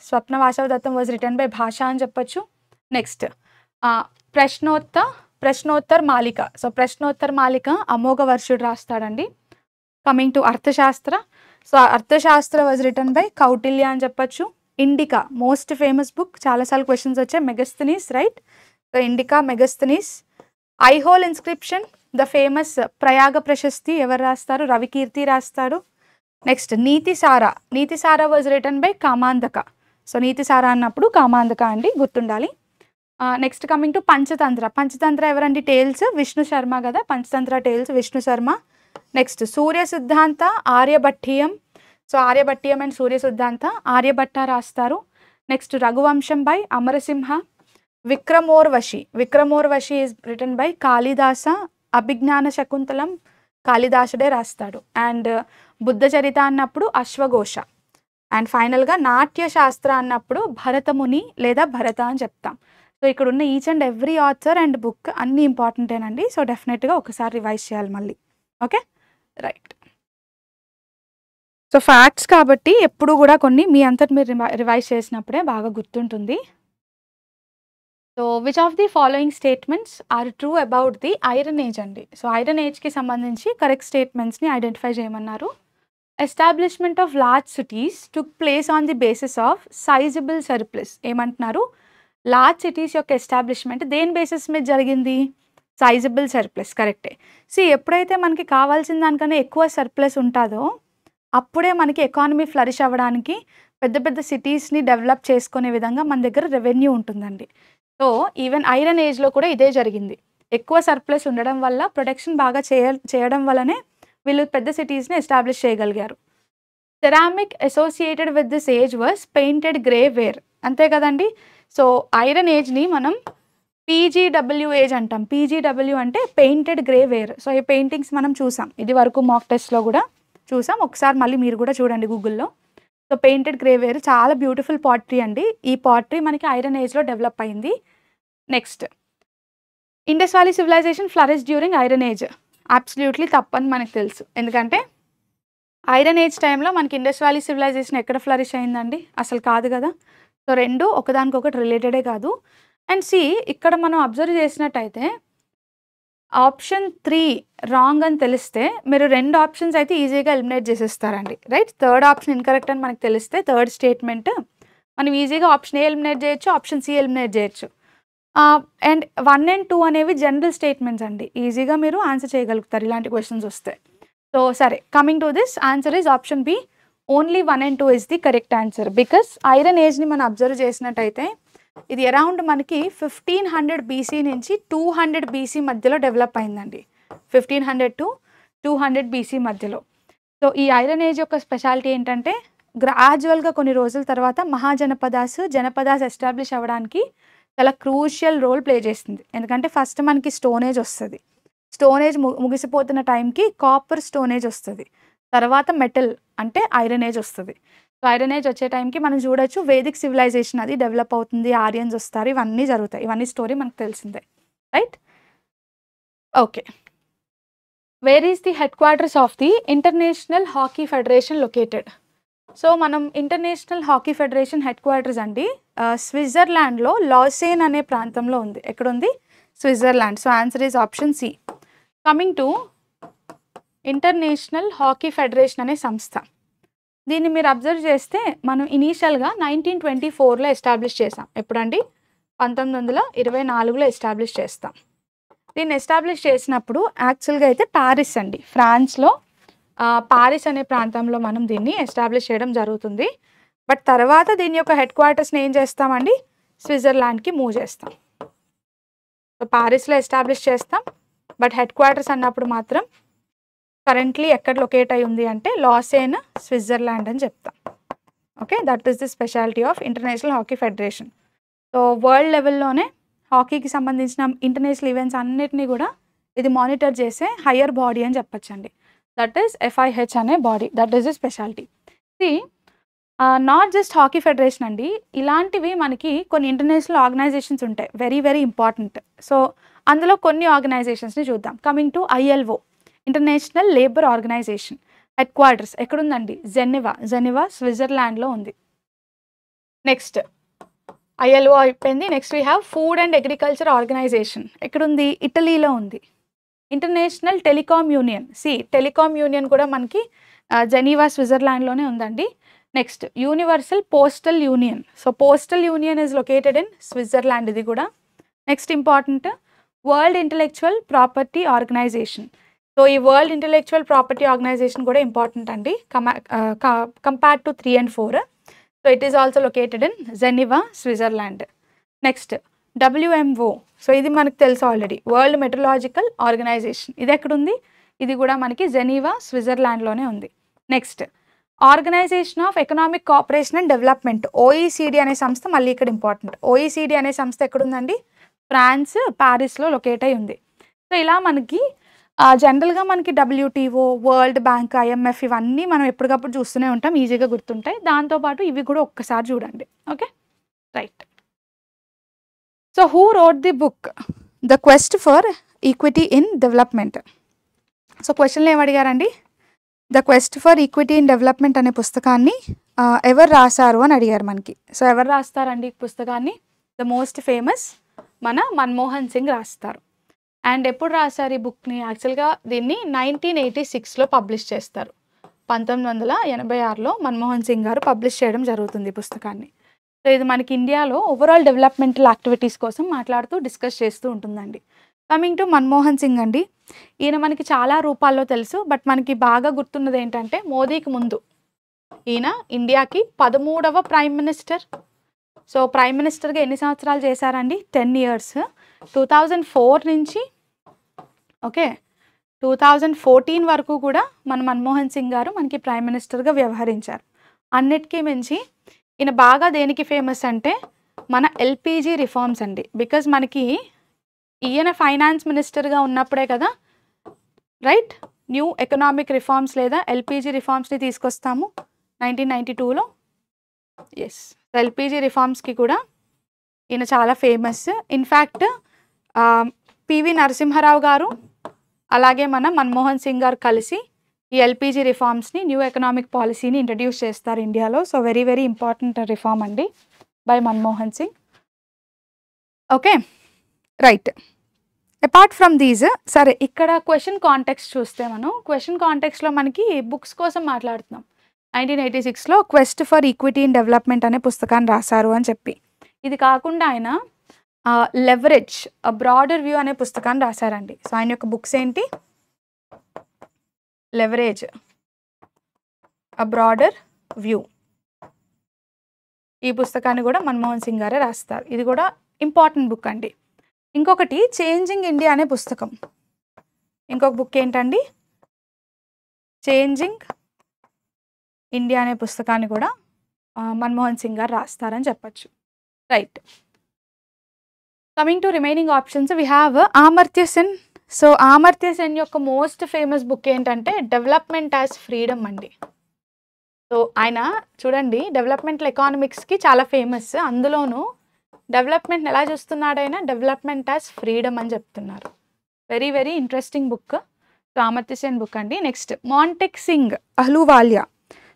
Swapna Vasavadattam was written by Bhasa అని చెప్పొచ్చు. నెక్స్ట్ ప్రశ్నోత్తర్ మాలిక. సో ప్రశ్నోత్తర్ మాలిక అమోఘ వర్షుడు రాస్తాడండి. Coming to Arthashastra. So Arthashastra was written by Kautilya అని చెప్పొచ్చు. ఇండికా మోస్ట్ ఫేమస్ బుక్, చాలాసార్లు క్వశ్చన్స్ వచ్చాయి. Megasthenes, right. So Indica, Megasthenes. Aihole inscription, the famous Prayaga Prashasti ఎవరు రాస్తారు? రవికీర్తి రాస్తాడు. Next Nitisara. Nitisara was written by Kamandaka. So నీతిసార అన్నప్పుడు కామాంధక అండి, గుర్తుండాలి. Next coming to Panchatantra. Panchatantra ఎవరండి? టేల్స్ విష్ణు శర్మ కదా, Panchatantra tales Vishnu Sharma. Next Surya Siddhanta Aryabhatiyam. So Aryabhatiyam and Surya Siddhanta Aryabhata రాస్తారు. Next Raghuvamsham by Amarasimha. Vikramorvashi. Vikramorvashi is written by Kalidasa. Abhijnana Shakuntalam కాళిదాసుడే రాస్తాడు. అండ్ బుద్ధ చరిత అన్నప్పుడు అశ్వఘోష. అండ్ ఫైనల్గా నాట్యశాస్త్ర అన్నప్పుడు భరతముని లేదా భరత అని చెప్తాం. సో ఇక్కడ ఉన్న each and every author and book అన్నీ ఇంపార్టెంటేనండి. సో డెఫినెట్గా ఒకసారి రివైజ్ చేయాలి మళ్ళీ. Okay, right. సో ఫ్యాక్ట్స్ కాబట్టి ఎప్పుడు కూడా కొన్ని మీ అంతటి మీరు రివైజ్ చేసినప్పుడే బాగా గుర్తుంటుంది. So which of the following statements are true about the Iron Age అండి. సో ఐరన్ ఏజ్కి సంబంధించి కరెక్ట్ స్టేట్మెంట్స్ని ఐడెంటిఫై చేయమన్నారు. Establishment of large cities took place on the basis of sizable surplus. ఏమంటున్నారు? లార్జ్ సిటీస్ యొక్క ఎస్టాబ్లిష్మెంట్ దేని బేసిస్ మీద జరిగింది? Sizable surplus. కరెక్టే. ఎప్పుడైతే మనకి కావాల్సిన దానికన్నా ఎక్కువ సర్ప్లస్ ఉంటుందో అప్పుడే మనకి ఎకానమీ ఫ్లరిష్ అవ్వడానికి, పెద్ద పెద్ద సిటీస్ని డెవలప్ చేసుకునే విధంగా మన దగ్గర రెవెన్యూ ఉంటుందండి. సో ఈవెన్ ఐరన్ ఏజ్లో కూడా ఇదే జరిగింది. ఎక్కువ సర్ప్లస్ ఉండడం వల్ల, ప్రొడక్షన్ బాగా చేయడం వల్లనే వీళ్ళు పెద్ద సిటీస్ని ఎస్టాబ్లిష్ చేయగలిగారు. Ceramic associated with this age was painted grey ware. అంతే కదండి. సో ఐరన్ ఏజ్ని మనం పీజీడబ్ల్యూ ఏజ్ అంటాం. పీజీడబ్ల్యూ అంటే పెయింటెడ్ గ్రే వేర్. సో ఈ పెయింటింగ్స్ మనం చూసాం, ఇది వరకు మాక్ టెస్ట్లో కూడా చూసాం. ఒకసారి మళ్ళీ మీరు కూడా చూడండి గూగుల్లో. సో పెయింటెడ్ గ్రే వేర్ చాలా బ్యూటిఫుల్ పాట్రీ అండి. ఈ పాట్రీ మనకి ఐరన్ ఏజ్లో డెవలప్ అయింది. Next Indus Valley civilization flourish during Iron Age. Absolutely తప్పని మనకు తెలుసు. ఎందుకంటే ఐరన్ ఏజ్ టైంలో మనకి ఇండస్ వ్యాలీ సివిలైజేషన్ ఎక్కడ ఫ్లరిష్ అయిందండి? అసలు కాదు కదా. సో రెండు ఒకదానికొకటి రిలేటెడే కాదు. అండ్ ఇక్కడ మనం అబ్జర్వ్ చేసినట్టయితే ఆప్షన్ 3 రాంగ్ అని తెలిస్తే మీరు 2 ఆప్షన్స్ అయితే ఈజీగా ఎలిమినేట్ చేసేస్తారండి, రైట్. థర్డ్ ఆప్షన్ ఇన్కరెక్ట్ అని మనకు తెలిస్తే, థర్డ్ స్టేట్మెంట్ మనం ఈజీగా ఆప్షన్ ఏ ఎలిమినేట్ చేయొచ్చు, ఆప్షన్ సి ఎలిమినేట్ చేయొచ్చు. అండ్ 1 and 2 అనేవి జనరల్ స్టేట్మెంట్స్ అండి, ఈజీగా మీరు ఆన్సర్ చేయగలుగుతారు ఇలాంటి క్వశ్చన్స్ వస్తే. సో సరే, coming to this answer is option B. Only 1 and 2 is the correct answer. Because iron ఏజ్ని మనం అబ్జర్వ్ చేసినట్టయితే ఇది అరౌండ్ మనకి 1500 BC నుంచి 200 BC మధ్యలో డెవలప్ అయిందండి. 1500 to 200 BC మధ్యలో. సో ఈ ఐరన్ ఏజ్ యొక్క స్పెషాలిటీ ఏంటంటే గ్రాడ్యువల్గా కొన్ని రోజుల తర్వాత జనపదాస్ ఎస్టాబ్లిష్ అవ్వడానికి చాలా క్రూషియల్ రోల్ ప్లే చేస్తుంది. ఎందుకంటే ఫస్ట్ మనకి స్టోన్ ఏజ్ వస్తది. స్టోన్ ఏజ్ ముగిసిపోతున్న టైంకి కాపర్ స్టోన్ ఏజ్ వస్తది. తర్వాత మెటల్ అంటే ఐరన్ ఏజ్ వస్తది. సో, ఐరన్ ఏజ్ వచ్చే టైంకి మనం చూడొచ్చు వేదిక్ సివిలైజేషన్ అది డెవలప్ అవుతుంది. ఆరియన్స్ వస్తారు. ఇవన్నీ జరుగుతాయి. ఇవన్నీ స్టోరీ మనకు తెలిసిందే. Right? Okay. Where is the headquarters of the international hockey federation located? So, మనం international hockey federation headquarters అండి స్విట్జర్లాండ్‌లో లాసేన్ అనే ప్రాంతంలో ఉంది. ఎక్కడుంది? Switzerland. So, answer is option C. Coming to international hockey federation అనే సంస్థ. దీన్ని మీరు అబ్జర్వ్ చేస్తే మనం ఇనీషియల్‌గా 1924లో ఎస్టాబ్లిష్ చేసాం. ఎప్పుడండి? 1924లో ఎస్టాబ్లిష్ చేస్తాం. దీన్ని ఎస్టాబ్లిష్ చేసినప్పుడు యాక్చువల్‌గా అయితే పారిస్ అండి. ఫ్రాన్స్‌లో పారిస్ అనే ప్రాంతంలో మనం దీన్ని ఎస్టాబ్లిష్ చేయడం జరుగుతుంది. బట్ తర్వాత దీని యొక్క హెడ్ క్వార్టర్స్‌ని ఏం చేస్తామండి? స్విట్జర్లాండ్‌కి మూవ్ చేస్తాం. సో, పారిస్‌లో ఎస్టాబ్లిష్ చేస్తాం. బట్ హెడ్ క్వార్టర్స్ అన్నప్పుడు మాత్రం కరెంట్లీ ఎక్కడ లొకేట్ అయి ఉంది అంటే లాసేన్, స్విట్జర్లాండ్ అని చెప్తాం. Okay. That is the speciality of international hockey federation. So, world లెవెల్‌లోనే హాకీకి సంబంధించిన ఇంటర్నేషనల్ ఈవెంట్స్ అన్నిటిని కూడా ఇది మానిటర్ చేసే హయ్యర్ బాడీ అని చెప్పొచ్చండి. దట్ ఈస్ FIH అనే body. That is the speciality. See not just hockey federation అండి. ఇలాంటివి మనకి కొన్ని ఇంటర్నేషనల్ ఆర్గనైజేషన్స్ ఉంటాయి. Very very important. సో, అందులో కొన్ని ఆర్గనైజేషన్స్‌ని చూద్దాం. Coming to ILO, international labour organisation headquarters ఎక్కడుందండి? జెనీవా స్విట్జర్లాండ్‌లో ఉంది. నెక్స్ట్ ILO అయిపోయింది. Next we have food and agriculture organisation ఎక్కడుంది? ఇటలీలో ఉంది. International telecom union. Telecom union కూడా మనకి జెనీవా స్విట్జర్లాండ్‌లోనే ఉందండి. Next universal postal Union. So, Postal Union is located in Switzerland. ఇది కూడా next important World Intellectual Property Organization. So, ఈ వరల్డ్ ఇంటలెక్చువల్ ప్రాపర్టీ ఆర్గనైజేషన్ కూడా ఇంపార్టెంట్ అండి compared to 3 and 4. So, it is also located in Geneva Switzerland. Next WMO. So, ఇది మనకు తెలుసు ఆల్రెడీ. World metrological organisation. ఇది ఎక్కడుంది? ఇది కూడా మనకి జెనీవా స్విట్జర్లాండ్‌లోనే ఉంది. Next Organisation of Economic Cooperation and Development OECD అనే సంస్థ మళ్ళీ ఇక్కడ ఇంపార్టెంట్. OECD అనే సంస్థ ఎక్కడుందండి? ఫ్రాన్స్, పారిస్‌లో లొకేట్ అయి ఉంది. సో, ఇలా మనకి జనరల్‌గా మనకి WTO, వరల్డ్ బ్యాంక్, IMF ఇవన్నీ మనం ఎప్పటికప్పుడు చూస్తూనే ఉంటాం. ఈజీగా గుర్తుంటాయి. దాంతోపాటు ఇవి కూడా ఒక్కసారి చూడండి. Okay. Right. So, who wrote the book the quest for equity in development? So, క్వశ్చన్లో ఏమడిగారండి? The quest for equity in development అనే పుస్తకాన్ని ఎవరు రాశారు అని అడిగారు మనకి. సో, ఎవరు రాస్తారండి ఈ పుస్తకాన్ని? ద మోస్ట్ ఫేమస్ మన మన్మోహన్ సింగ్ రాస్తారు. అండ్ ఎప్పుడు రాశారు ఈ బుక్ని? యాక్చువల్గా దీన్ని 1986లో పబ్లిష్ చేస్తారు. 1986లో మన్మోహన్ సింగ్ గారు పబ్లిష్ చేయడం జరుగుతుంది ఈ పుస్తకాన్ని. సో, ఇది మనకి ఇండియాలో ఓవరాల్ డెవలప్మెంటల్ యాక్టివిటీస్ కోసం మాట్లాడుతూ డిస్కస్ చేస్తూ ఉంటుందండి. కమింగ్ టు మన్మోహన్ సింగ్ అండి. ఈయన మనకి చాలా రూపాల్లో తెలుసు. బట్ మనకి బాగా గుర్తున్నది ఏంటంటే మోదీకి ముందు ఈయన ఇండియాకి 13వ ప్రైమ్ మినిస్టర్. సో, ప్రైమ్ మినిస్టర్గా ఎన్ని సంవత్సరాలు చేశారండి? 10 years. 2004 నుంచి 2014 వరకు కూడా మన మన్మోహన్ సింగ్ గారు మనకి ప్రైమ్ మినిస్టర్గా వ్యవహరించారు. అన్నిటికీ మించి ఈయన బాగా దేనికి ఫేమస్ అంటే మన LPG రిఫార్మ్స్ అండి. బికాజ్ మనకి ఈయన ఫైనాన్స్ మినిస్టర్గా ఉన్నప్పుడే కదా రైట్ న్యూ ఎకనామిక్ రిఫార్మ్స్ లేదా LPG రిఫార్మ్స్ని తీసుకొస్తాము 1992లో. ఎస్, LPG రిఫార్మ్స్కి కూడా ఈయన చాలా ఫేమస్. ఇన్ఫ్యాక్ట్ PV నరసింహారావు గారు అలాగే మన మన్మోహన్ సింగ్ గారు కలిసి ఈ LPG రిఫార్మ్స్ని న్యూ ఎకనామిక్ పాలసీని ఇంట్రడ్యూస్ చేస్తారు ఇండియాలో. So, very very important reform అండి by Manmohan Singh. Okay. Right. Apart from these, సరే ఇక్కడ క్వశ్చన్ కాంటెక్స్ట్ చూస్తే మనం క్వశ్చన్ కాంటెక్స్ట్లో మనకి బుక్స్ కోసం మాట్లాడుతున్నాం. 1986లో quest for equity in development అనే పుస్తకాన్ని రాశారు అని చెప్పి. ఇది కాకుండా ఆయన లెవరేజ్ అ బ్రాడర్ వ్యూ అనే పుస్తకాన్ని రాశారండి. సో, ఆయన యొక్క బుక్స్ ఏంటి? Leverage a broader view. ఈ పుస్తకాన్ని కూడా మన్మోహన్ సింగ్ గారే రాస్తారు. ఇది కూడా ఇంపార్టెంట్ బుక్ అండి. ఇంకొకటి చేంజింగ్ ఇండియా అనే పుస్తకం. ఇంకొక బుక్ ఏంటండి? చేంజింగ్ ఇండియా అనే పుస్తకాన్ని కూడా మన్మోహన్ సింగ్ గారు రాస్తారని చెప్పచ్చు. Right. Coming to remaining options we have Amartya Sen. So Amartya Sen యొక్క మోస్ట్ ఫేమస్ బుక్ ఏంటంటే డెవలప్మెంట్ యాజ్ ఫ్రీడమ్ అండి. సో ఆయన చూడండి డెవలప్మెంటల్ ఎకానమిక్స్కి చాలా ఫేమస్, అందులోనూ డెవలప్మెంట్ ఎలా చూస్తున్నాడైనా డెవలప్మెంట్ యాజ్ ఫ్రీడమ్ అని చెప్తున్నారు. Very very interesting book. So Amartya Sen book అండి. Next Montek Singh Ahluwalia.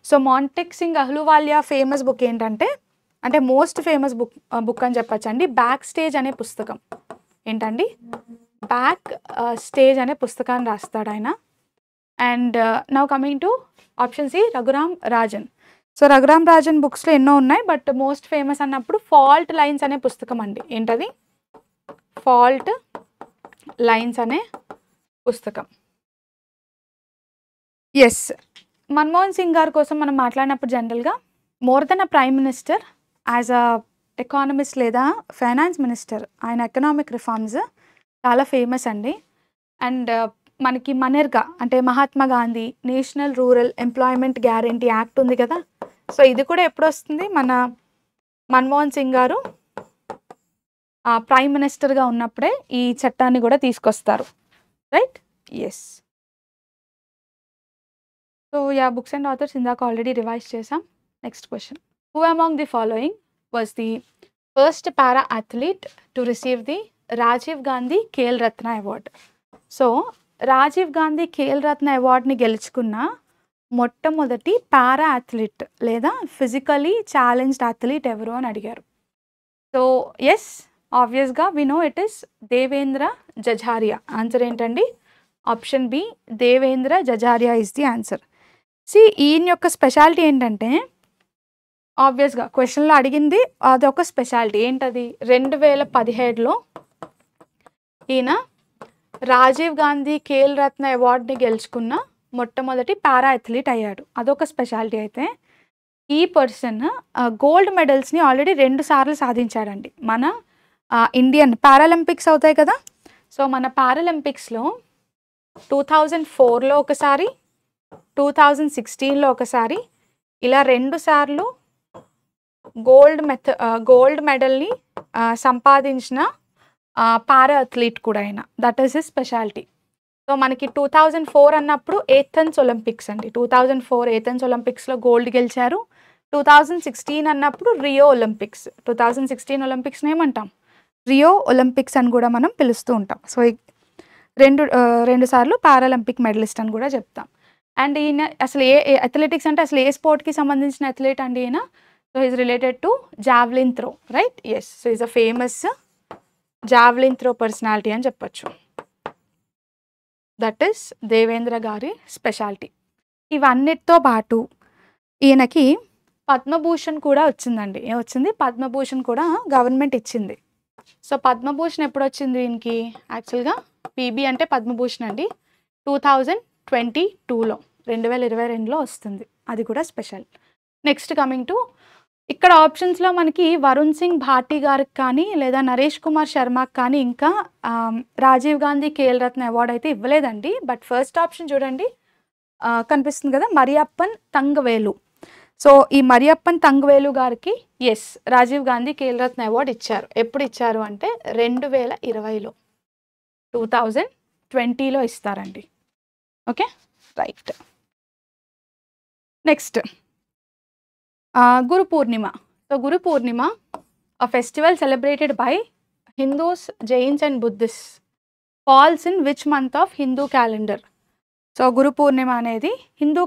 So Montek Singh Ahluwalia famous book ఏంటంటే, అంటే మోస్ట్ ఫేమస్ బుక్ అని చెప్పచ్చండి, బ్యాక్ స్టేజ్ అనే పుస్తకం. ఏంటండి? బ్యాక్ స్టేజ్ అనే పుస్తకాన్ని రాస్తాడు ఆయన. And now coming to option C Raghuram Rajan. So Raghuram Rajan బుక్స్లో ఎన్నో ఉన్నాయి, బట్ మోస్ట్ ఫేమస్ అన్నప్పుడు ఫాల్ట్ లైన్స్ అనే పుస్తకం అండి. ఏంటది? ఫాల్ట్ లైన్స్ అనే పుస్తకం. ఎస్, మన్మోహన్ సింగ్ గారి కోసం మనం మాట్లాడినప్పుడు జనరల్గా more than a prime minister, as a economist లేదా ఫైనాన్స్ మినిస్టర్ ఆయన ఎకనామిక్ రిఫార్మ్స్ చాలా ఫేమస్ అండి. అండ్ మనకి మనెర్గా అంటే Mahatma Gandhi national rural employment guarantee act ఉంది కదా, సో ఇది కూడా ఎప్పుడు వస్తుంది? మన మన్మోహన్ సింగ్ గారు ప్రైమ్ మినిస్టర్గా ఉన్నప్పుడే ఈ చట్టాన్ని కూడా తీసుకొస్తారు, right? Yes. So yeah, books and authors ఇందాక ఆల్రెడీ రివైజ్ చేసాం. Next question, who among the following was the first para athlete to receive the Rajiv Gandhi Khel Ratna award? So Rajiv Gandhi Khel Ratna అవార్డ్ని గెలుచుకున్న మొట్టమొదటి పారా అథ్లీట్ లేదా ఫిజికలీ ఛాలెంజ్డ్ అథ్లీట్ ఎవరు అని అడిగారు. సో ఎస్, ఆబ్వియస్గా we know it is Devendra Jhajharia. Answer ఏంటండి? Option B, Devendra Jhajharia is the answer. C, ఈయన యొక్క స్పెషాలిటీ ఏంటంటే, ఆబ్వియస్గా క్వశ్చన్లో అడిగింది అదొక స్పెషాలిటీ. ఏంటది? 2017లో ఈయన రాజీవ్ గాంధీ ఖేల్ రత్న అవార్డుని గెలుచుకున్న మొట్టమొదటి పారా అథ్లీట్ అయ్యాడు. అదొక స్పెషాలిటీ. అయితే ఈ పర్సన్ గోల్డ్ మెడల్స్ని ఆల్రెడీ 2 సార్లు సాధించాడండి. మన ఇండియన్ పారాలింపిక్స్ అవుతాయి కదా, సో మన పారాలింపిక్స్లో 2004లో ఒకసారి, 2016లో ఒకసారి, ఇలా 2 సార్లు గోల్డ్ మెడల్ని సంపాదించిన పారా అథ్లీట్ కూడా అయినా. That is his speciality. So మనకి 2004 అన్నప్పుడు ఏథెన్స్ ఒలింపిక్స్ అండి. 2004 ఏథెన్స్ ఒలింపిక్స్లో గోల్డ్ గెలిచారు. 2016 అన్నప్పుడు రియో ఒలింపిక్స్. 2016 ఒలింపిక్స్ని ఏమంటాం? రియో ఒలింపిక్స్ అని కూడా మనం పిలుస్తూ ఉంటాం. సో రెండు సార్లు పారాలింపిక్ మెడలిస్ట్ అని కూడా చెప్తాం. అండ్ ఈయన అసలు ఏ అథ్లెటిక్స్ అంటే అసలు ఏ స్పోర్ట్కి సంబంధించిన అథ్లెట్ అండి ఈయన? So is related to javelin throw, right? Yes. So is a famous javelin throw personality అని చెప్పచ్చు. దట్ ఈస్ దేవేంద్ర గారి స్పెషాలిటీ. ఇవన్నిటితో పాటు ఈయనకి పద్మభూషణ్ కూడా వచ్చిందండి. ఏమొచ్చింది? పద్మభూషణ్ కూడా గవర్నమెంట్ ఇచ్చింది. సో పద్మభూషణ్ ఎప్పుడు వచ్చింది ఈయనకి? యాక్చువల్గా పీబీ అంటే పద్మభూషణ్ అండి 2022లో 2022లో వస్తుంది. అది కూడా స్పెషల్. నెక్స్ట్ కమింగ్ టు ఇక్కడ ఆప్షన్స్లో మనకి వరుణ్ సింగ్ భాటి గారికి కానీ లేదా నరేష్ కుమార్ శర్మకి కానీ ఇంకా రాజీవ్ గాంధీ ఖేల్ రత్న అవార్డు అయితే ఇవ్వలేదండి. బట్ ఫస్ట్ ఆప్షన్ చూడండి కనిపిస్తుంది కదా, మరియప్పన్ తంగవేలు. సో ఈ మరియప్పన్ తంగవేలు గారికి ఎస్ రాజీవ్ గాంధీ ఖేల్ రత్న అవార్డు ఇచ్చారు. ఎప్పుడు ఇచ్చారు అంటే 2020లో 2020లో ఇస్తారండి. Okay, right. Next Guru Purnima. So Guru Purnima a festival celebrated by Hindus, Jains and Buddhists falls in which month of Hindu calendar? So Guru Purnima అనేది హిందూ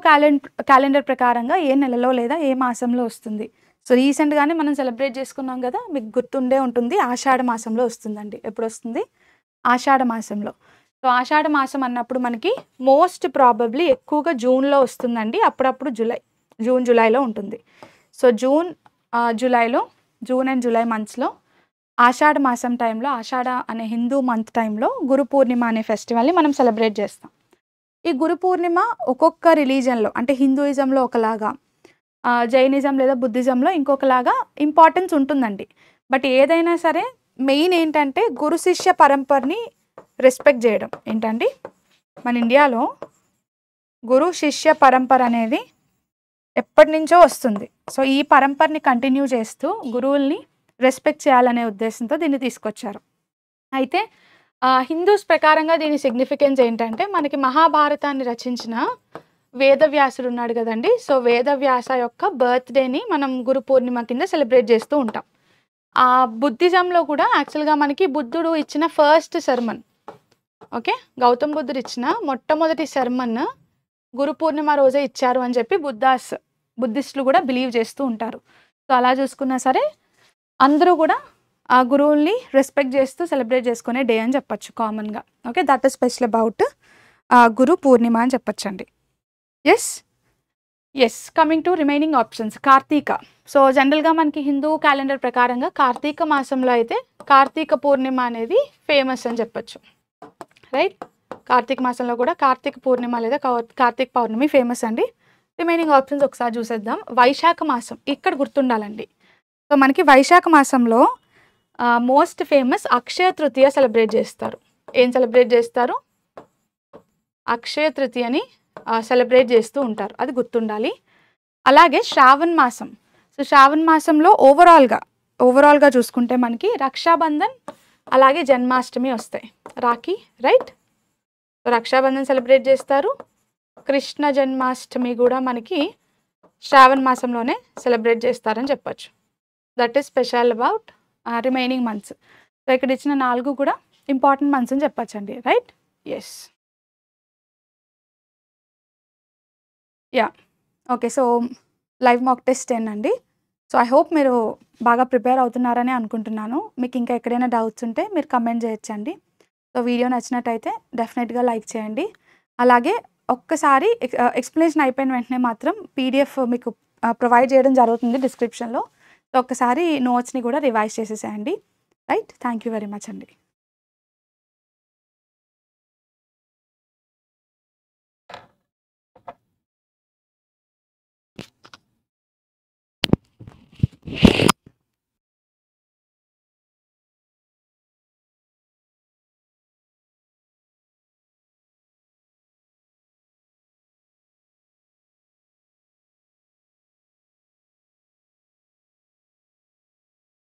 క్యాలెండర్ ప్రకారంగా ఏ నెలలో లేదా ఏ మాసంలో వస్తుంది? సో రీసెంట్గానే మనం సెలబ్రేట్ చేసుకున్నాం కదా, మీకు గుర్తుండే ఉంటుంది, ఆషాఢ మాసంలో వస్తుందండి. ఎప్పుడు వస్తుంది? ఆషాఢ మాసంలో. సో ఆషాఢ మాసం అన్నప్పుడు మనకి మోస్ట్ ప్రాబబ్లీ ఎక్కువగా జూన్లో వస్తుందండి, అప్పుడప్పుడు జూన్ జూలైలో ఉంటుంది. సో జూన్ అండ్ జూలై మంత్స్లో ఆషాఢ మాసం టైంలో, ఆషాఢ అనే హిందూ మంత్ టైంలో గురు పూర్ణిమ అనే ఫెస్టివల్ని మనం సెలబ్రేట్ చేస్తాం. ఈ గురు పూర్ణిమ ఒక్కొక్క రిలీజన్లో అంటే హిందూయిజంలో ఒకలాగా, జైనిజం లేదా బుద్ధిజంలో ఇంకొకలాగా ఇంపార్టెన్స్ ఉంటుందండి. బట్ ఏదైనా సరే మెయిన్ ఏంటంటే గురు శిష్య పరంపరని రెస్పెక్ట్ చేయడం. ఏంటండి, మన ఇండియాలో గురు శిష్య పరంపర అనేది ఎప్పటి నుంచో వస్తుంది. సో ఈ పరంపరని కంటిన్యూ చేస్తూ గురువుల్ని రెస్పెక్ట్ చేయాలనే ఉద్దేశంతో దీన్ని తీసుకొచ్చారు. అయితే హిందూస్ ప్రకారంగా దీని సిగ్నిఫికెన్స్ ఏంటంటే మనకి మహాభారతాన్ని రచించిన వేదవ్యాసుడు ఉన్నాడు కదండి. సో వేదవ్యాస యొక్క బర్త్డేని మనం గురు పూర్ణిమ కింద సెలబ్రేట్ చేస్తూ ఉంటాం. బుద్ధిజంలో కూడా యాక్చువల్గా మనకి బుద్ధుడు ఇచ్చిన ఫస్ట్ సర్మన్, ఓకే, గౌతమ్ బుద్ధుడు ఇచ్చిన మొట్టమొదటి సర్మన్ గురు పూర్ణిమ రోజే ఇచ్చారు అని చెప్పి బుద్ధిస్టులు కూడా బిలీవ్ చేస్తూ ఉంటారు. సో అలా చూసుకున్నా సరే అందరూ కూడా ఆ గురువుల్ని రెస్పెక్ట్ చేస్తూ సెలబ్రేట్ చేసుకునే డే అని చెప్పచ్చు కామన్గా. Okay, that is special about Guru Purnima అని చెప్పచ్చండి. Yes coming to remaining options. Kartika. So జనరల్గా మనకి హిందూ క్యాలెండర్ ప్రకారంగా కార్తీక మాసంలో అయితే కార్తీక పూర్ణిమ అనేది ఫేమస్ అని చెప్పచ్చు, రైట్. కార్తీక మాసంలో కూడా కార్తీక పూర్ణిమ లేదా కార్తీక పౌర్ణమి ఫేమస్ అండి. రిమైనింగ్ ఆప్షన్స్ ఒకసారి చూసేద్దాం. వైశాఖ మాసం, ఇక్కడ గుర్తుండాలండి. సో మనకి వైశాఖ మాసంలో most famous Akshaya Tritiya celebrate చేస్తారు. ఏం సెలబ్రేట్ చేస్తారు? అక్షయ తృతీయని సెలబ్రేట్ చేస్తూ ఉంటారు, అది గుర్తుండాలి. అలాగే శ్రావణ మాసం. సో శ్రావణ మాసంలో ఓవరాల్గా చూసుకుంటే మనకి రక్షాబంధన్ అలాగే జన్మాష్టమి వస్తాయి, రాఖీ, రైట్. రక్షాబంధన్ సెలబ్రేట్ చేస్తారు. కృష్ణ జన్మాష్టమి కూడా మనకి శ్రావణ మాసంలోనే సెలబ్రేట్ చేస్తారని చెప్పచ్చు. That is special about remaining months. So ఇక్కడ ఇచ్చిన 4 కూడా ఇంపార్టెంట్ మంత్స్ అని చెప్పచ్చండి, right. Yes, yeah, okay. So live mock test ఏంటండి. సో ఐ హోప్ మీరు బాగా ప్రిపేర్ అవుతున్నారని అనుకుంటున్నాను. మీకు ఇంకా ఎక్కడైనా డౌట్స్ ఉంటే మీరు కమెంట్ చేయొచ్చండి. సో వీడియో నచ్చినట్టయితే డెఫినెట్గా లైక్ చేయండి. అలాగే ఒక్కసారి ఎక్స్ప్లెనేషన్ అయిపోయిన వెంటనే మాత్రం పీడిఎఫ్ మీకు ప్రొవైడ్ చేయడం జరుగుతుంది డిస్క్రిప్షన్లో. సో ఒక్కసారి నోట్స్ని కూడా రివైజ్ చేసేసేయండి, right. Thank you very much అండి.